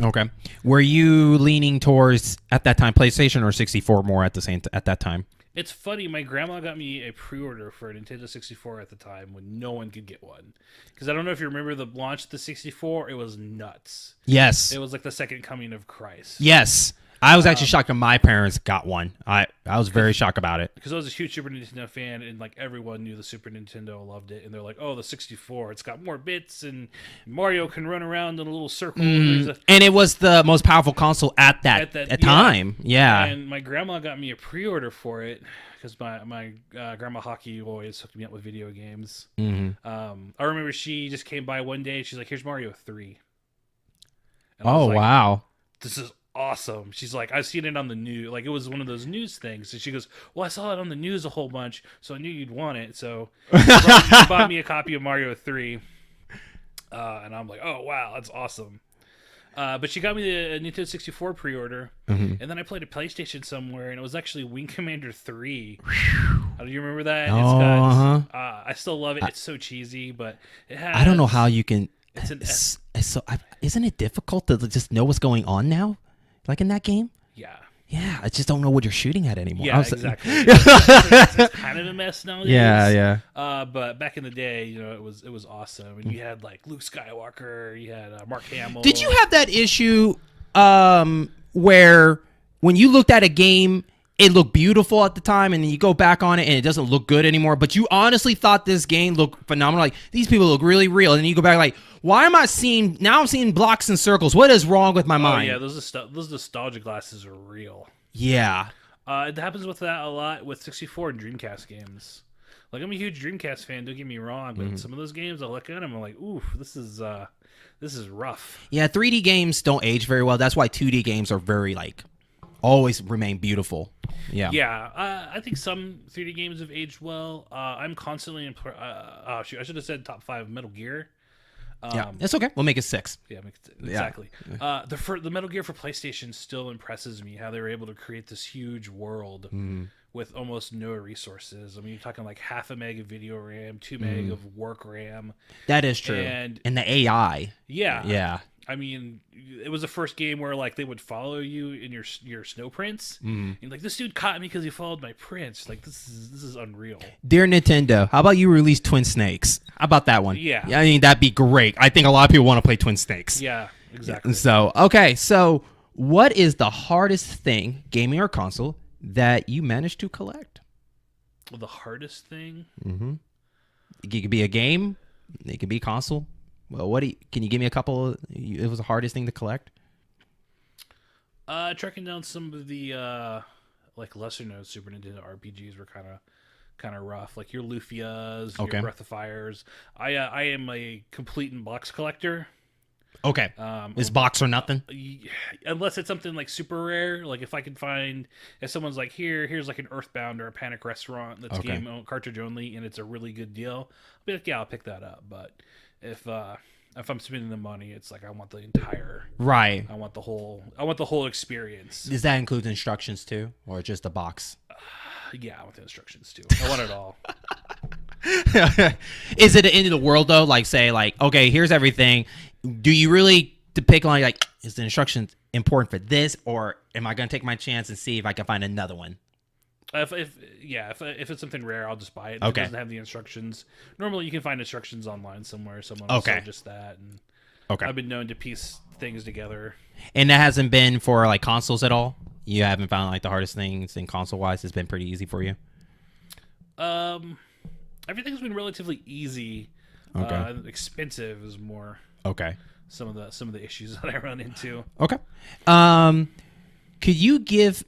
Okay. Were you leaning towards, at that time, PlayStation or 64 more at that time? It's funny. My grandma got me a pre-order for a Nintendo 64 at the time when no one could get one. Because I don't know if you remember the launch of the 64. It was nuts. Yes. It was like the second coming of Christ. Yes. I was actually shocked when my parents got one. I was very shocked about it. Because I was a huge Super Nintendo fan, and like everyone knew the Super Nintendo, loved it, and they're like, "Oh, the 64, it's got more bits, and Mario can run around in a little circle." And it was the most powerful console at that time. Yeah. And my grandma got me a pre-order for it because my grandma Hawkey always hooked me up with video games. I remember she just came by one day. And she's like, "Here's Mario 3." And oh, wow! This is awesome. She's like, I've seen it on the news. Like, it was one of those news things. And she goes, well, I saw it on the news a whole bunch, so I knew you'd want it. So she bought me a copy of Mario 3. And I'm like, oh, wow, that's awesome. But she got me the Nintendo 64 pre-order. And then I played a PlayStation somewhere, and it was actually Wing Commander 3. Do you remember that? I still love it. It's so cheesy, but it has... I don't know how you can... isn't it difficult to just know what's going on now? Like in that game? Yeah, I just don't know what you're shooting at anymore. Yeah, exactly. It's kind of a mess nowadays. Yeah. But back in the day, it was awesome. And you had like Luke Skywalker, you had Mark Hamill. Did you have that issue where when you looked at a game, it looked beautiful at the time, and then you go back on it and it doesn't look good anymore, but you honestly thought this game looked phenomenal. Like, these people look really real. And then you go back like, why am I seeing, now I'm seeing blocks and circles. What is wrong with my mind? Yeah, those nostalgia glasses are real. Yeah. It happens with that a lot with 64 and Dreamcast games. Like, I'm a huge Dreamcast fan, don't get me wrong, but some of those games, I look at them, I'm like, ooh, this is rough. Yeah, 3D games don't age very well. That's why 2D games are very, like, always remain beautiful. Yeah. Yeah, I think some 3D games have aged well. I'm constantly I should have said top 5 Metal Gear. Yeah, it's okay. We'll make it 6. Yeah, exactly. The Metal Gear for PlayStation still impresses me, how they were able to create this huge world with almost no resources. I mean, you're talking like half a meg of video RAM, 2 meg of work RAM. That is true. And the AI. Yeah. I mean, it was the first game where like they would follow you in your snow prints. And like, this dude caught me because he followed my prints. Like, this is unreal. Dear Nintendo, how about you release Twin Snakes? How about that one? Yeah. I mean, that'd be great. I think a lot of people want to play Twin Snakes. Yeah, exactly. So, okay. So, what is the hardest thing, gaming or console, that you managed to collect? Well, the hardest thing? It could be a game. It could be a console. Well, can you give me a couple? It was the hardest thing to collect. Tracking down some of the like lesser known Super Nintendo RPGs were kind of rough. Like your Lufias, your Breath of Fires. I am a complete in box collector. Okay. Is box or nothing? Unless it's something like super rare. Like if someone's like, here's like an Earthbound or a Panic Restaurant that's game cartridge only, and it's a really good deal, I'll be like, yeah, I'll pick that up. But if I'm spending the money, it's like I want the entire right. I want the whole experience. Does that include instructions too, or just a box? Yeah, I want the instructions too. I want it all. Is it the end of the world though? Like, say, like, okay, here's everything. Do you really depict on like, is the instructions important for this, or am I going to take my chance and see if I can find another one? If it's something rare, I'll just buy it. If it doesn't have the instructions, normally you can find instructions online somewhere. Someone will sell just that. And I've been known to piece things together. And that hasn't been for like consoles at all? You haven't found like the hardest things in console wise? It's been pretty easy for you? Everything's been relatively easy. Expensive is more. Some of the issues that I run into. Could you give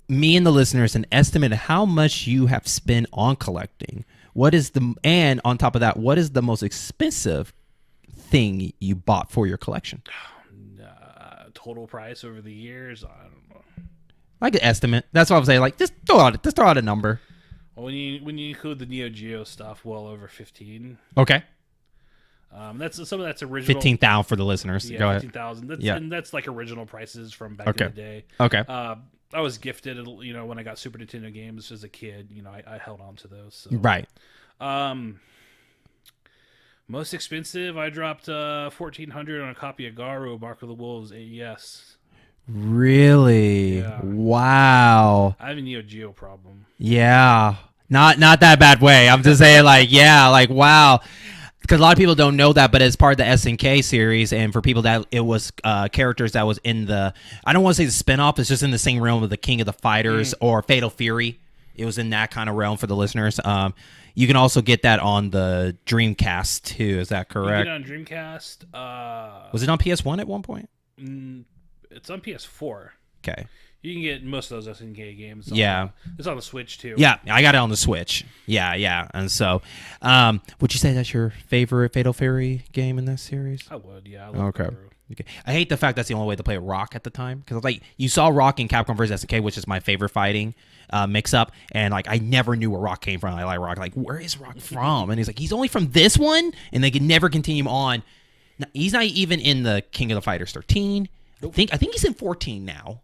me and the listeners an estimate of how much you have spent on collecting? And on top of that, what is the most expensive thing you bought for your collection? Total price over the years, I don't know. Like an estimate. That's what I'm saying. Like, just throw out a number. Well, when you include the Neo Geo stuff, well over 15. Okay. That's some of that's original. 15,000 for the listeners. Yeah, Go ahead. 15,000. And that's like original prices from back in the day. Okay. I was gifted, when I got Super Nintendo games as a kid. I held on to those. So. Right. Most expensive, I dropped $1,400 on a copy of Garo, Mark of the Wolves AES. Really? Yeah. Wow. I have a Neo Geo problem. Yeah. Not that bad way. I'm just saying, like, yeah, like, wow. Because a lot of people don't know that, but it's part of the SNK series, and for people that it was characters that was in the, I don't want to say the spinoff, it's just in the same realm of the King of the Fighters or Fatal Fury. It was in that kind of realm for the listeners. You can also get that on the Dreamcast too. Is that correct? You get it on Dreamcast. Was it on PS1 at one point? It's on PS4. Okay. You can get most of those SNK games. It's on the Switch too. Yeah, I got it on the Switch. Yeah. And so, would you say that's your favorite Fatal Fury game in this series? I would, yeah. I love okay. I hate the fact that's the only way to play Rock at the time, because like you saw Rock in Capcom vs SNK, which is my favorite fighting mix-up, and like I never knew where Rock came from. I like Rock, like where is Rock from? And he's like, he's only from this one, and they can never continue him on. Now, he's not even in the King of the Fighters 13. Nope. I think he's in 14 now.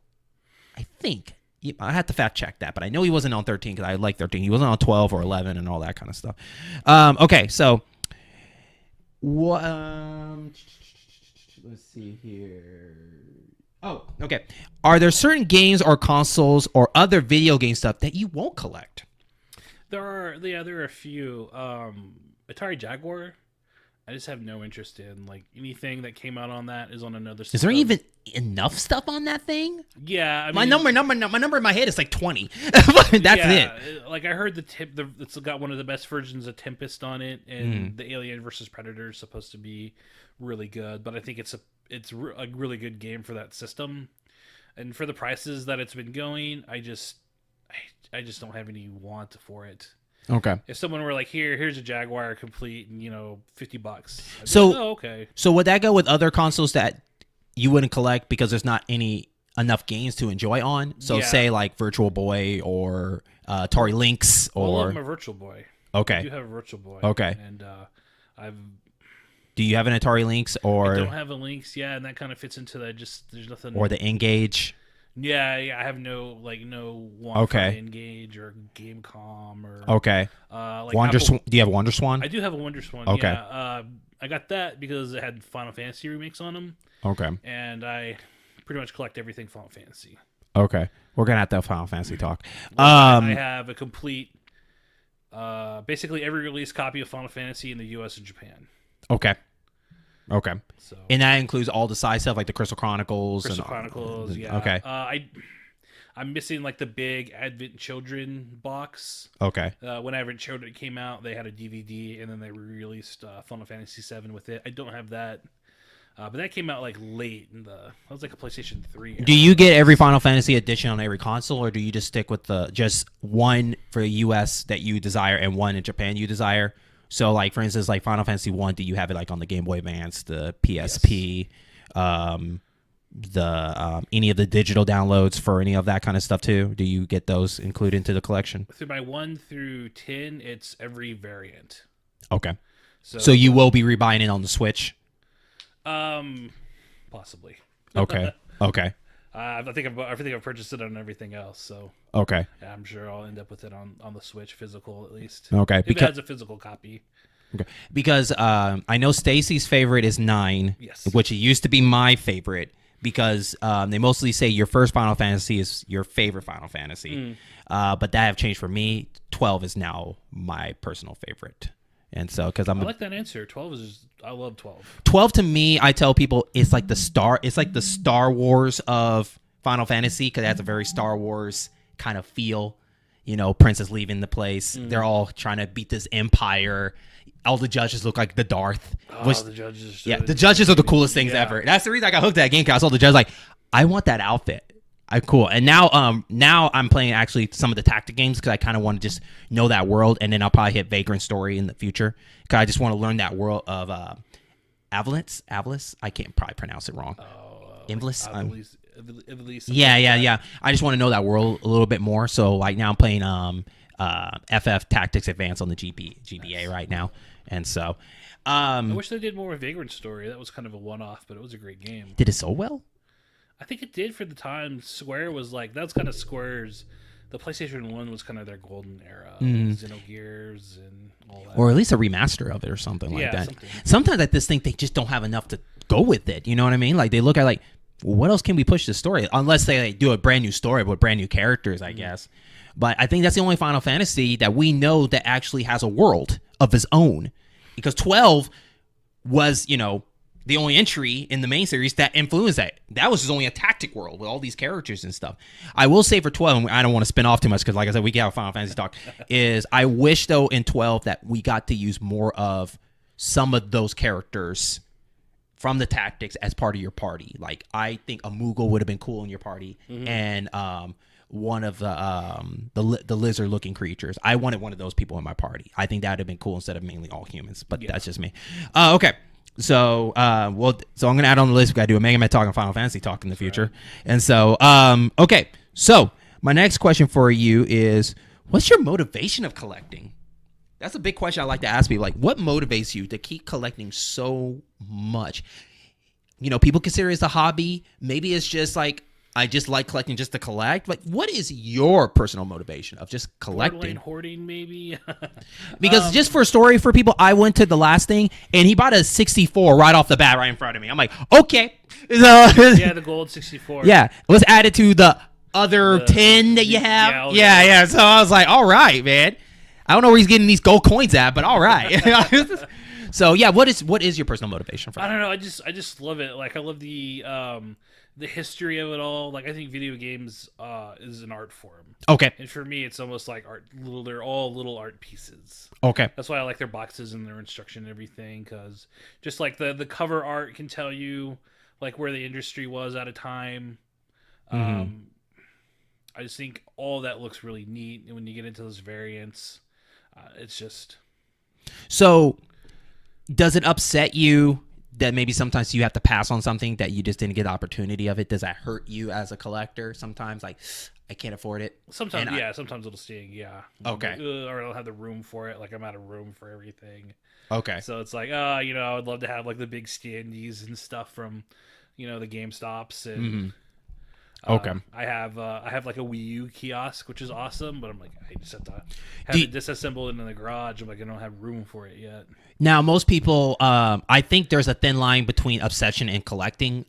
I think. I had to fact check that, but I know he wasn't on 13 because I like 13. He wasn't on 12 or 11 and all that kind of stuff. Okay, so what? Let's see here. Oh, okay. Are there certain games or consoles or other video game stuff that you won't collect? There are a few. Atari Jaguar. I just have no interest in like anything that came out on that is on another Is system. there even enough stuff on that thing? Yeah, I mean, My number in my head is like 20. That's it. Like I heard it's got one of the best versions of Tempest on it, and the Alien versus Predator is supposed to be really good. But I think it's a really good game for that system, and for the prices that it's been going, I just don't have any want for it. Okay. If someone were like, here's a Jaguar complete, and $50. So, like, oh, okay. So would that go with other consoles that you wouldn't collect because there's not enough games to enjoy on? So say like Virtual Boy or Atari Lynx or. All of them are Virtual Boy. Okay. I do have a Virtual Boy. Okay. And Do you have an Atari Lynx or? I don't have a Lynx, and that kind of fits into that. Just there's nothing. Or the Engage. Yeah, I have no one for Engage or Gamecom or Wonder Swan. Do you have Wonder Swan? I do have a Wonder Swan. Okay. Yeah, I got that because it had Final Fantasy remakes on them. Okay. And I pretty much collect everything Final Fantasy. Okay, we're gonna have to have Final Fantasy talk. I have a complete, basically every released copy of Final Fantasy in the U.S. and Japan. Okay. So, and that includes all the side stuff like the Crystal Chronicles. Yeah. Okay. I'm missing like the big Advent Children box. Okay. When Advent Children came out, they had a DVD, and then they re-released Final Fantasy VII with it. I don't have that, but that came out like late that was like a PlayStation 3. Do you get every Final Fantasy edition on every console, or do you just stick with just one for the US that you desire and one in Japan you desire? So, like, for instance, like Final Fantasy 1, do you have it like on the Game Boy Advance, the PSP, any of the digital downloads for any of that kind of stuff too? Do you get those included into the collection? Through my 1 through 10, it's every variant. Okay. So you will be rebuying it on the Switch? Possibly. Okay. I think I've purchased it on everything else, so okay. Yeah, I'm sure I'll end up with it on the Switch physical at least. Okay, if it has a physical copy. Okay, because I know Stacy's favorite is 9, yes, which it used to be my favorite because they mostly say your first Final Fantasy is your favorite Final Fantasy, but that have changed for me. 12 is now my personal favorite. And so, because I like that answer. 12 is I love 12. 12 to me, I tell people it's like the Star Wars of Final Fantasy because it has a very Star Wars kind of feel. Princess leaving the place. They're all trying to beat this empire. All the judges look like the Darth. The judges. Yeah, the judges are the coolest things ever. That's the reason I got hooked at that game because I saw the judges like, I want that outfit. Cool. And now I'm playing actually some of the tactic games because I kind of want to just know that world, and then I'll probably hit Vagrant Story in the future because I just want to learn that world of Avalis. I can't probably pronounce it wrong. Invlis. Yeah. I just want to know that world a little bit more. So like now I'm playing FF Tactics Advance on the GBA right now, and so I wish they did more with Vagrant Story. That was kind of a one-off, but it was a great game. Did it so well? I think it did for the time. Square was like, that was kind of Square's, the PlayStation 1 was kind of their golden era. Xenogears and all that. Or at least a remaster of it or something like that. Something. Sometimes I just think they just don't have enough to go with it. You know what I mean? Like they look at like, well, what else can we push the story? Unless they do a brand new story with brand new characters, I guess. But I think that's the only Final Fantasy that we know that actually has a world of its own. Because 12 was, the only entry in the main series that influenced that. That was just only a tactic world with all these characters and stuff. I will say for 12, and I don't want to spin off too much because, like I said, we got a Final Fantasy talk, is I wish, though, in 12 that we got to use more of some of those characters from the tactics as part of your party. Like, I think a Moogle would have been cool in your party, and one of the lizard-looking creatures. I wanted one of those people in my party. I think that would have been cool instead of mainly all humans, but that's just me. Okay. So, I'm going to add on the list. We got to do a Mega Man talk and Final Fantasy talk in the future. Right. And so, okay. So, my next question for you is, what's your motivation of collecting? That's a big question I like to ask people. Like, what motivates you to keep collecting so much? People consider it as a hobby. Maybe it's just like, I just like collecting just to collect. Like, what is your personal motivation of just collecting? Hoarding, maybe. Because just for a story for people, I went to the last thing and he bought a 64 right off the bat right in front of me. I'm like, okay. The gold 64. Yeah, let's add it to the other 10 that you have. Yeah. So I was like, all right, man. I don't know where he's getting these gold coins at, but all right. So yeah, what is your personal motivation for I that? don't know. I just love it. Like I love the history of it all. Like I think video games is an art form, Okay. and for me, it's almost like art. They're all little art pieces. Okay. That's why I like their boxes and their instruction and everything, because just like the cover art can tell you like where the industry was at a time. I just think all that looks really neat, and when you get into those variants, it's just. So, does it upset you that maybe sometimes you have to pass on something that you just didn't get the opportunity of it? Does that hurt you as a collector sometimes? Like, I can't afford it. Sometimes, sometimes it'll sting, yeah. Okay. Like, or I don't have the room for it. Like, I'm out of room for everything. Okay. So it's like, I would love to have, like, the big standees and stuff from, the GameStops. And Okay. I have like a Wii U kiosk, which is awesome, but I'm like, I just have to have it disassembled in the garage. I'm like, I don't have room for it yet. Now, most people, I think there's a thin line between obsession and collecting.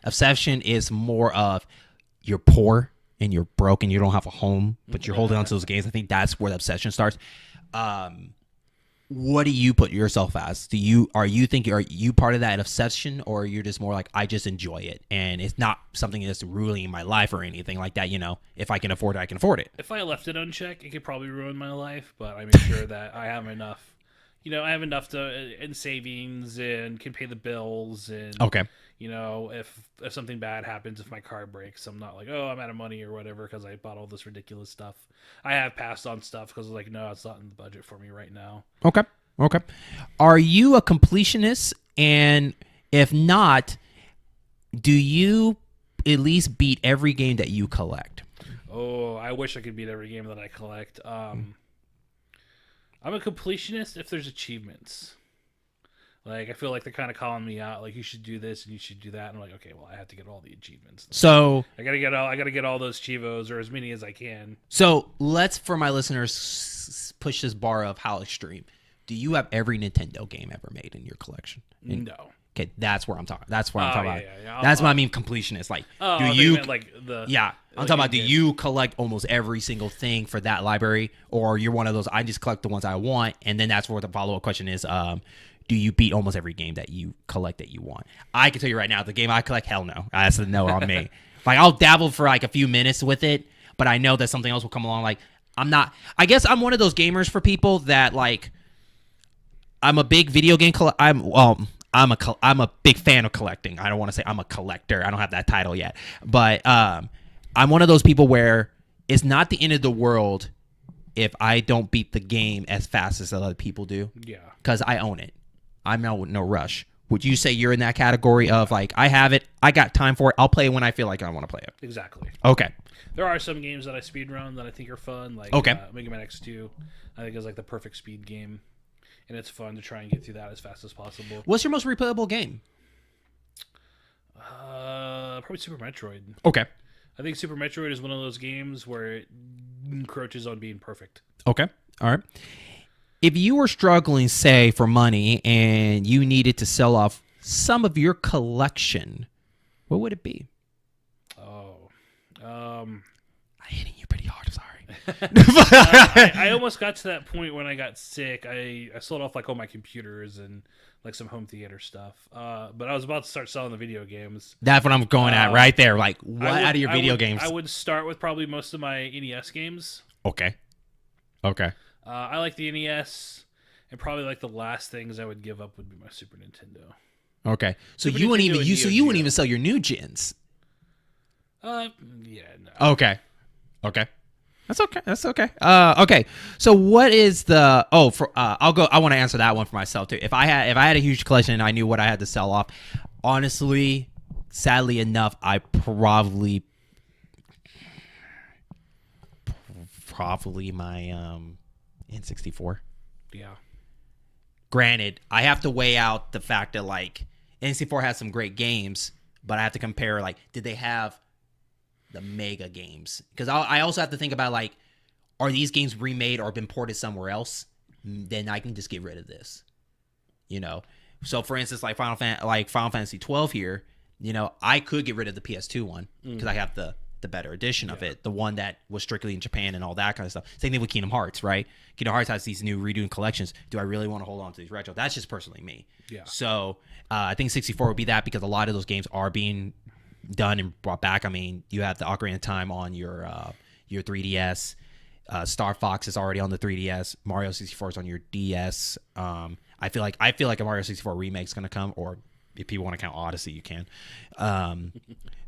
Obsession is more of you're poor and you're broke and you don't have a home, but you're holding on to those games. I think that's where the obsession starts. What do you put yourself as? Are you part of that obsession, or you're just more like, I just enjoy it and it's not something that's ruining my life or anything like that? If I can afford it, I can afford it. If I left it unchecked, it could probably ruin my life, but I make sure that I have enough. I have enough in savings and can pay the bills. And Okay. if something bad happens, if my car breaks, I'm not like, oh, I'm out of money or whatever because I bought all this ridiculous stuff. I have passed on stuff because I was like, no, it's not in the budget for me right now. Okay. Are you a completionist? And if not, do you at least beat every game that you collect? Oh, I wish I could beat every game that I collect. I'm a completionist if there's achievements. Like, I feel like they're kind of calling me out. Like, you should do this and you should do that. And I'm like, okay, well, I have to get all the achievements. So I gotta get all those Chivos, or as many as I can. So let's, for my listeners, push this bar of how extreme. Do you have every Nintendo game ever made in your collection? No. Okay, that's where I'm talking. That's what I'm talking about. Yeah. That's what I mean, completionist. Like, do you meant like the? Yeah, I'm talking about. Do you collect almost every single thing for that library, or you're one of those? I just collect the ones I want, and then that's where the follow-up question is. Do you beat almost every game that you collect that you want? I can tell you right now, the game I collect, hell no. That's a no on me. Like, I'll dabble for like a few minutes with it, but I know that something else will come along. Like, I'm not. I guess I'm one of those gamers for people that like. I'm a big video game. I'm a big fan of collecting. I don't want to say I'm a collector. I don't have that title yet, but I'm one of those people where it's not the end of the world if I don't beat the game as fast as other people do. Yeah, because I own it. I'm no rush. Would you say you're in that category of like, I have it, I got time for it, I'll play it when I feel like I want to play it? Exactly. Okay. There are some games that I speedrun that I think are fun, like Mega Man X2. I think is like the perfect speed game, and it's fun to try and get through that as fast as possible. What's your most replayable game? Probably Super Metroid. Okay. I think Super Metroid is one of those games where it encroaches on being perfect. Okay. All right. If you were struggling, say, for money and you needed to sell off some of your collection, what would it be? I'm hitting you pretty hard. Sorry. I almost got to that point when I got sick. I sold off like all my computers and like some home theater stuff. But I was about to start selling the video games. That's what I'm going at right there. Like, what out of your video games? I would start with probably most of my NES games. Okay. I like the NES, and probably like the last things I would give up would be my Super Nintendo. Okay. So Super you wouldn't Nintendo even and you Neo wouldn't Geo. even sell your new gens. Yeah, no. Okay. That's okay. Okay. So what is the I'll go. I want to answer that one for myself too. If I had a huge collection and I knew what I had to sell off, honestly, sadly enough, I probably my N64. Yeah. Granted, I have to weigh out the fact that like N64 has some great games, but I have to compare like, did they have the mega games? Because I also have to think about like, are these games remade or been ported somewhere else? Then I can just get rid of this, So for instance, like Final Fantasy 12 here, I could get rid of the PS2 one because I have the the better edition of it, the one that was strictly in Japan and all that kind of stuff. Same thing with Kingdom Hearts, right? Kingdom Hearts has these new redoing collections. Do I really want to hold on to these retro? That's just personally me. Yeah. So I think 64 would be that, because a lot of those games are being done and brought back. I mean, you have the Ocarina of Time on your 3DS. Star Fox is already on the 3DS. Mario 64 is on your DS. I feel like a Mario 64 remake is going to come, or if people want to count Odyssey, you can.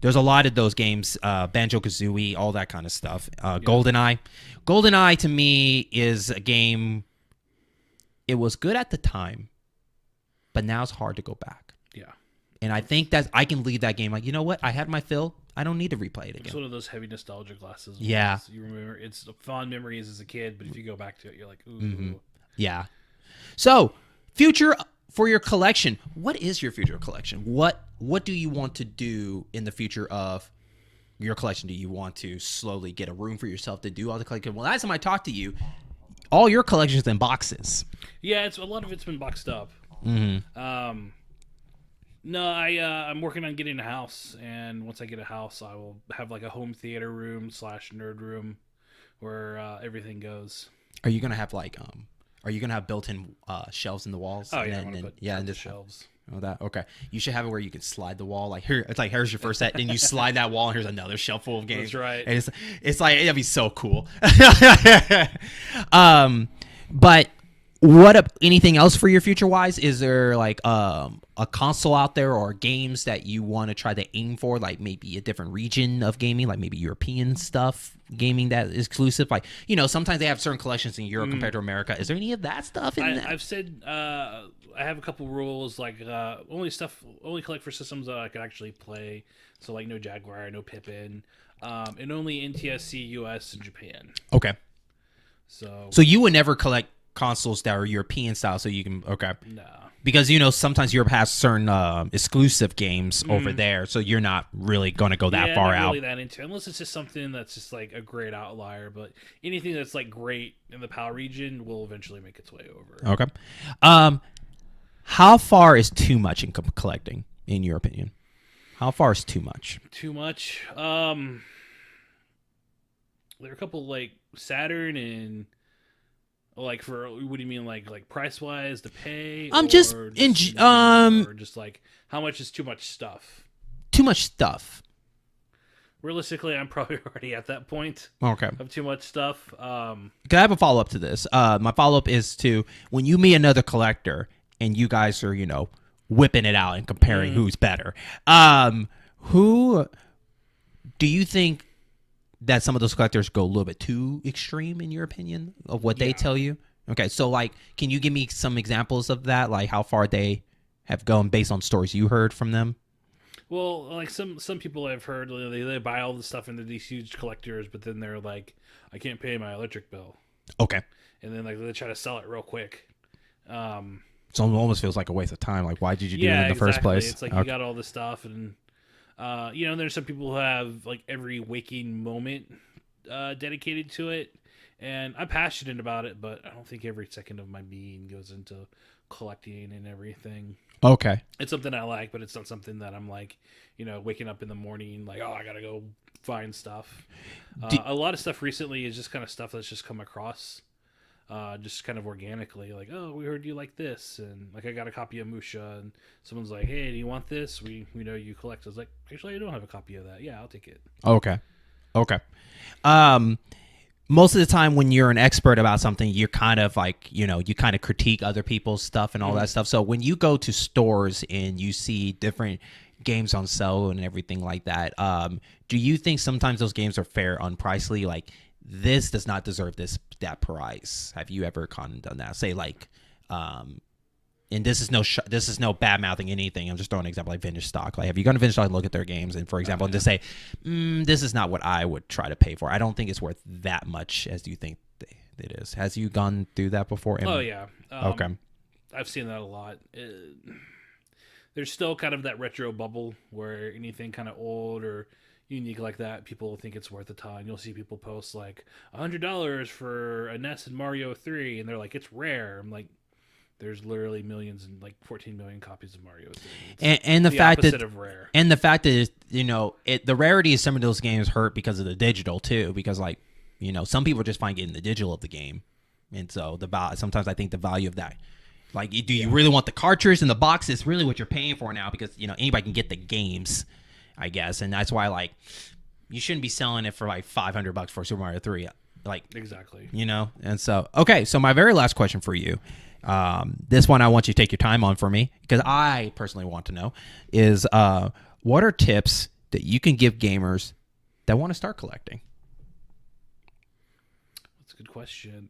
There's a lot of those games, Banjo-Kazooie, all that kind of stuff. GoldenEye. GoldenEye to me is a game, it was good at the time, but now it's hard to go back. Yeah. And I think that I can leave that game like, you know what? I had my fill. I don't need to replay it again. It's one of those heavy nostalgia glasses. Yeah. You remember, it's fond memories as a kid, but if you go back to it, you're like, ooh. Mm-hmm. Yeah. So, future for your collection. What is your future collection? What do you want to do in the future of your collection? Do you want to slowly get a room for yourself to do all the collection? Well, last time I talked to you, all your collections in boxes. Yeah, a lot of it's been boxed up. Mm-hmm. No, I'm working on getting a house, and once I get a house, I will have like a home theater room / nerd room where everything goes. Are you gonna have like Are you gonna have built-in shelves in the walls? Oh yeah, and just shelves. Oh, that okay. You should have it where you can slide the wall. Like here, it's like here's your first set, and you slide that wall, and here's another shelf full of games. That's right. And it's like it'd be so cool. But anything else for your future wise? Is there like a console out there or games that you want to try to aim for? Like maybe a different region of gaming, like maybe European stuff gaming that is exclusive. Like, you know, sometimes they have certain collections in Europe compared to America. Is there any of that stuff in that? I've said I have a couple rules, like only collect for systems that I can actually play. So like no Jaguar, no Pippin, and only NTSC, US, and Japan. Okay. So you would never collect consoles that are European style, so you can no. Because, you know, sometimes Europe has certain exclusive games over there, so you're not really going to go that far out. Really that into, unless it's just something that's just like a great outlier. But anything that's like great in the PAL region will eventually make its way over. Okay. How far is too much in collecting, in your opinion? How far is too much? Too much. There are a couple like Saturn and. Like for what do you mean like price wise to pay? Or just like how much is too much stuff? Too much stuff. Realistically, I'm probably already at that point. Okay. Of too much stuff. Can I have a follow up to this? My follow up is to when you meet another collector and you guys are, you know, whipping it out and comparing who's better. Who do you think that some of those collectors go a little bit too extreme, in your opinion, of what they tell you? Okay, so, like, can you give me some examples of that, like how far they have gone based on stories you heard from them? Well, like some people I've heard, they buy all the stuff into these huge collectors, but then they're like, I can't pay my electric bill. Okay. And then, like, they try to sell it real quick. So it almost feels like a waste of time. Like, why did you do it in the first place? It's like you got all this stuff, and you know, there's some people who have like every waking moment dedicated to it, and I'm passionate about it, but I don't think every second of my being goes into collecting and everything. Okay. It's something I like, but it's not something that I'm like, you know, waking up in the morning like, oh, I gotta go find stuff. A lot of stuff recently is just kind of stuff that's just come across. Just kind of organically, like, oh, we heard you like this, and like I got a copy of Musha, and someone's like, hey, do you want this? We know you collect. I was like, actually, I don't have a copy of that. Yeah, I'll take it. Okay. Most of the time when you're an expert about something, you're kind of like, you know, you kind of critique other people's stuff and all that stuff. So when you go to stores and you see different games on sale and everything like that, do you think sometimes those games are fair unpricely? Like, this does not deserve that price. Have you ever done that? Say like, and this is no bad mouthing anything. I'm just throwing an example like vintage stock. Like, have you gone to vintage stock and look at their games and, for example, and just say, this is not what I would try to pay for. I don't think it's worth that much as you think it is. Has you gone through that before? Oh yeah. Okay. I've seen that a lot. There's still kind of that retro bubble where anything kind of old or unique like that, people think it's worth a ton. You'll see people post like $100 for a NES and Mario 3, and they're like, it's rare. I'm like, there's literally millions and like 14 million copies of Mario. And the fact that of rare. And the fact is, the rarity of some of those games hurt because of the digital too. Because some people just find getting the digital of the game, and so sometimes I think the value of that, like, do you really want the cartridge and the box? Is really what you're paying for now, because anybody can get the games, I guess, and that's why you shouldn't be selling it for like $500 for Super Mario 3, exactly. And so so my very last question for you. This one I want you to take your time on for me, because I personally want to know is what are tips that you can give gamers that want to start collecting? That's a good question.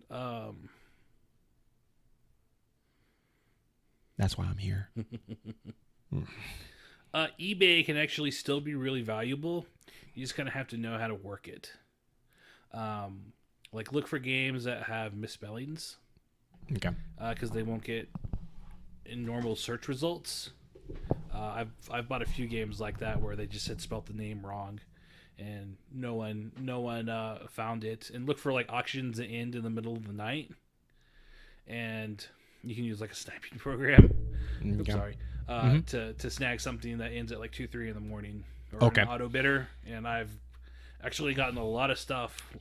That's why I'm here. eBay can actually still be really valuable. You just kind of have to know how to work it. Look for games that have misspellings. Okay. Because they won't get in normal search results. I've bought a few games like that where they just had spelt the name wrong, and no one found it. And look for auctions that end in the middle of the night, and you can use a sniping program. Okay. To snag something that ends at 2-3 in the morning, or Okay. an auto bidder. And I've actually gotten a lot of stuff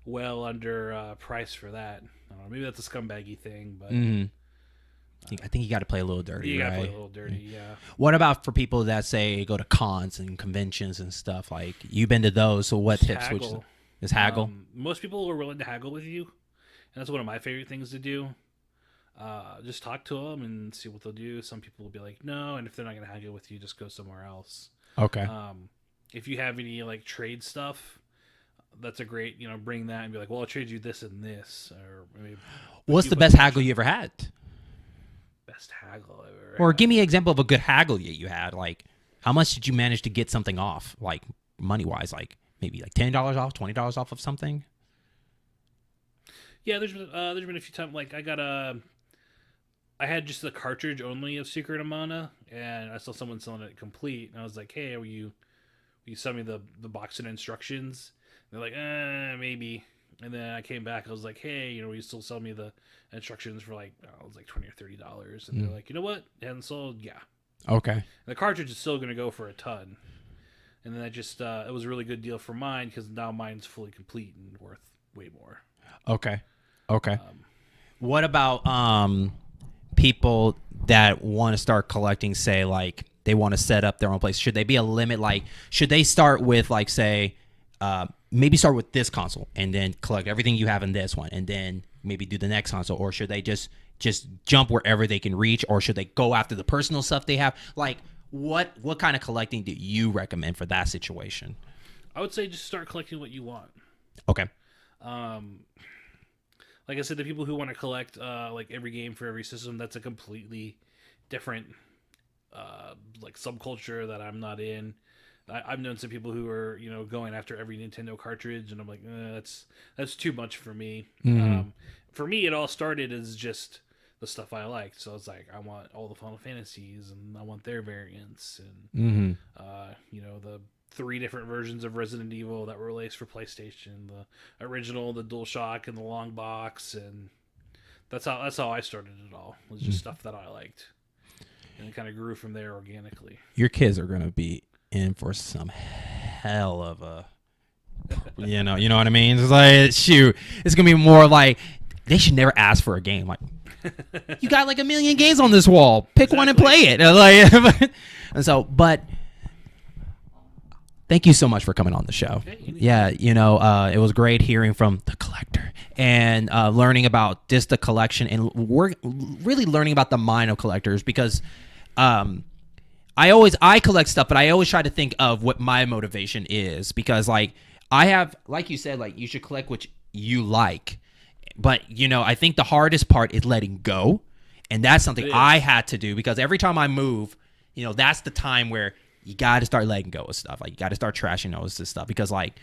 well under price for that. I don't know, maybe that's a scumbaggy thing, but I think you got to play a little dirty. you gotta right? play a little dirty. Yeah. What about for people that say go to cons and conventions and stuff? Like, you've been to those, so what tips would you Haggle. is haggle? Most people are willing to haggle with you, and that's one of my favorite things to do. Just talk to them and see what they'll do. Some people will be like, no, and if they're not going to haggle with you, just go somewhere else. Okay. If you have any trade stuff, that's a great, bring that and be like, well, I'll trade you this and this. Or maybe What's the best haggle you ever had? Best haggle ever? Or give me an example of a good haggle that you had. Like, how much did you manage to get something off, money wise? Maybe $10 off, $20 off of something. Yeah, there's been a few times I had just the cartridge only of Secret of Mana, and I saw someone selling it complete, and I was like, hey, will you send me the box and instructions? And they're like, maybe. And then I came back, I was like, hey, will you still sell me the instructions for it was $20 or $30? And they're like, you know what? It hasn't sold? Yeah. Okay. And the cartridge is still going to go for a ton. And then it was a really good deal for mine, because now mine's fully complete and worth way more. Okay. What about people that want to start collecting, say they want to set up their own place? Should they be a limit? Should they start with say maybe start with this console and then collect everything you have in this one, and then maybe do the next console? Or should they just jump wherever they can reach? Or should they go after the personal stuff they have? What kind of collecting do you recommend for that situation? I would say just start collecting what you want. Okay. Like I said, the people who want to collect every game for every system, that's a completely different subculture that I'm not in. I've known some people who are going after every Nintendo cartridge, and I'm like, that's too much for me. For me, it all started as just the stuff I liked. So it's I want all the Final Fantasies, and I want their variants, and the 3 different versions of Resident Evil that were released for PlayStation, the original, the DualShock, and the long box. And that's how I started it all. It was just stuff that I liked, and it kind of grew from there organically. Your kids are gonna be in for some hell of a you know what I mean? It's shoot, it's gonna be more they should never ask for a game. You got 1 million games on this wall, pick one and play it. And so, but thank you so much for coming on the show. Yeah, it was great hearing from the collector and learning about just the collection, and we're really learning about the mind of collectors, because I collect stuff, but I always try to think of what my motivation is, because I have, like you said, you should collect what you like, but I think the hardest part is letting go, and that's something I had to do, because every time I move, that's the time where you got to start letting go of stuff. You got to start trashing all this stuff, because I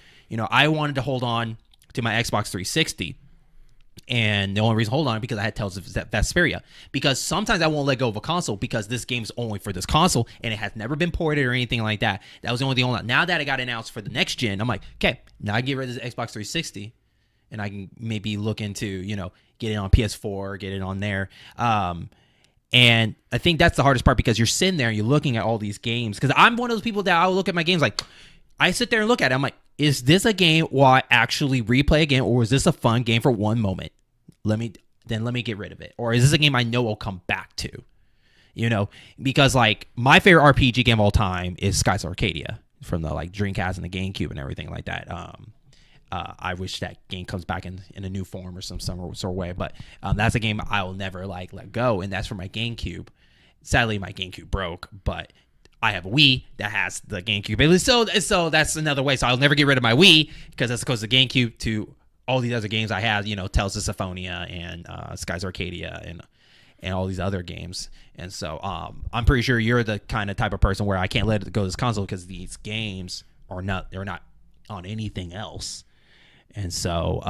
wanted to hold on to my Xbox 360, and the only reason I hold on because I had Tales of Vesperia, because sometimes I won't let go of a console because this game's only for this console and it has never been ported or anything like that. That was the only thing. Now that it got announced for the next gen, I'm like, okay, now I get rid of this Xbox 360 and I can maybe look into, you know, get it on PS4, get it on there. And I think that's the hardest part, because you're sitting there and you're looking at all these games. Because I'm one of those people that I'll look at my games like, I sit there and look at it. I'm like, is this a game where I actually replay a game, or is this a fun game for one moment? Let me get rid of it. Or is this a game I know I'll come back to? You know, because like my favorite RPG game of all time is Skies of Arcadia from the like Dreamcast and the GameCube and everything like that. I wish that game comes back in a new form or some sort of way, but that's a game I will never like let go, and that's for my GameCube. Sadly, my GameCube broke, but I have a Wii that has the GameCube. So that's another way. So I'll never get rid of my Wii, because that's because the GameCube to all these other games I have, you know, Tales of Symphonia and Skies Arcadia and all these other games. And so I'm pretty sure you're the kind of type of person where I can't let it go to this console, because these games they're not on anything else. And so,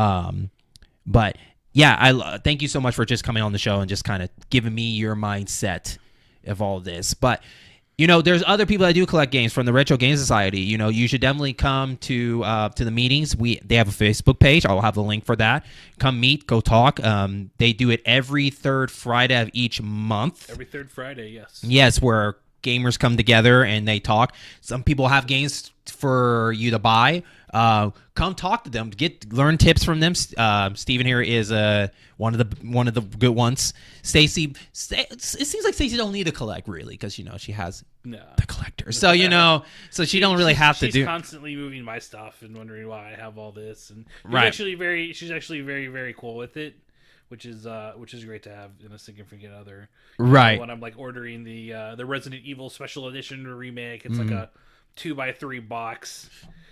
but yeah, I thank you so much for just coming on the show and just kind of giving me your mindset of all this. But you know, there's other people that do collect games from the Retro Game Society. You know, you should definitely come to the meetings. They have a Facebook page. I'll have the link for that. Come meet, go talk. They do it every third Friday of each month. Every third Friday, yes. Yes, where gamers come together and they talk. Some people have games for you to buy. Come talk to them. Learn tips from them. Steven here is one of the good ones. Stacy, it seems like Stacy don't need to collect really, because you know she has the collector. So you know, so she don't really have to do. She's constantly moving my stuff and wondering why I have all this. And right. She's actually very, very cool with it, which is great to have in a significant other. Right. When I'm like ordering the Resident Evil Special Edition remake, it's like a 2x3 box.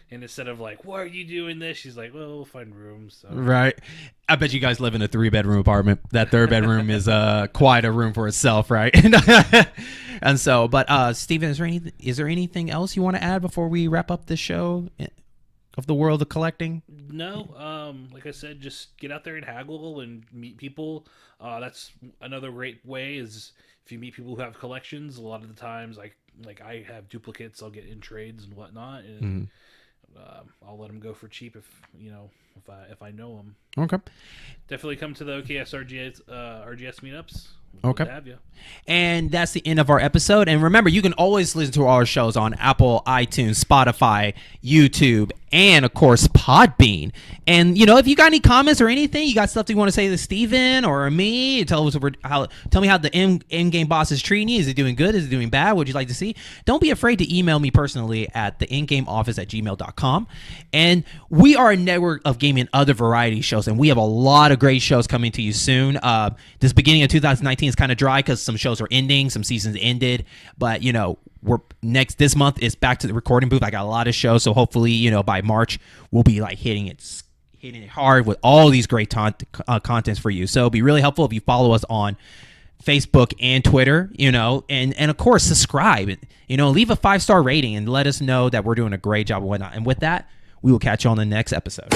And instead of like, why are you doing this? She's like, well, we'll find rooms. So. Right. I bet you guys live in a 3-bedroom apartment. That third bedroom is quite a room for itself, right? And so, but Steven, is there anything else you want to add before we wrap up this show of the world of collecting? No. Like I said, just get out there and haggle and meet people. That's another great way, is if you meet people who have collections. A lot of the times, like I have duplicates, I'll get in trades and whatnot, and I'll let them go for cheap if I know them. Okay. Definitely come to the OKS RGS meetups. Okay. Have you. And that's the end of our episode. And remember, you can always listen to our shows on Apple, iTunes, Spotify, YouTube, and of course Podbean. And you know, if you got any comments or anything, you got stuff you want to say to Steven or me, tell me how the in-game boss is treating you. Is it doing good? Is it doing bad? What would you like to see? Don't be afraid to email me personally at theingameoffice@gmail.com. And we are a network of gaming and other variety shows, and we have a lot of great shows coming to you soon. This beginning of 2019 is kind of dry because some shows are ending, some seasons ended, but you know, this month is back to the recording booth. I got a lot of shows, so hopefully, you know, by March we'll be like hitting it hard with all these great contents for you. So it'll be really helpful if you follow us on Facebook and Twitter, you know, and of course subscribe, you know, leave a 5-star rating and let us know that we're doing a great job and whatnot. And with that, we will catch you on the next episode.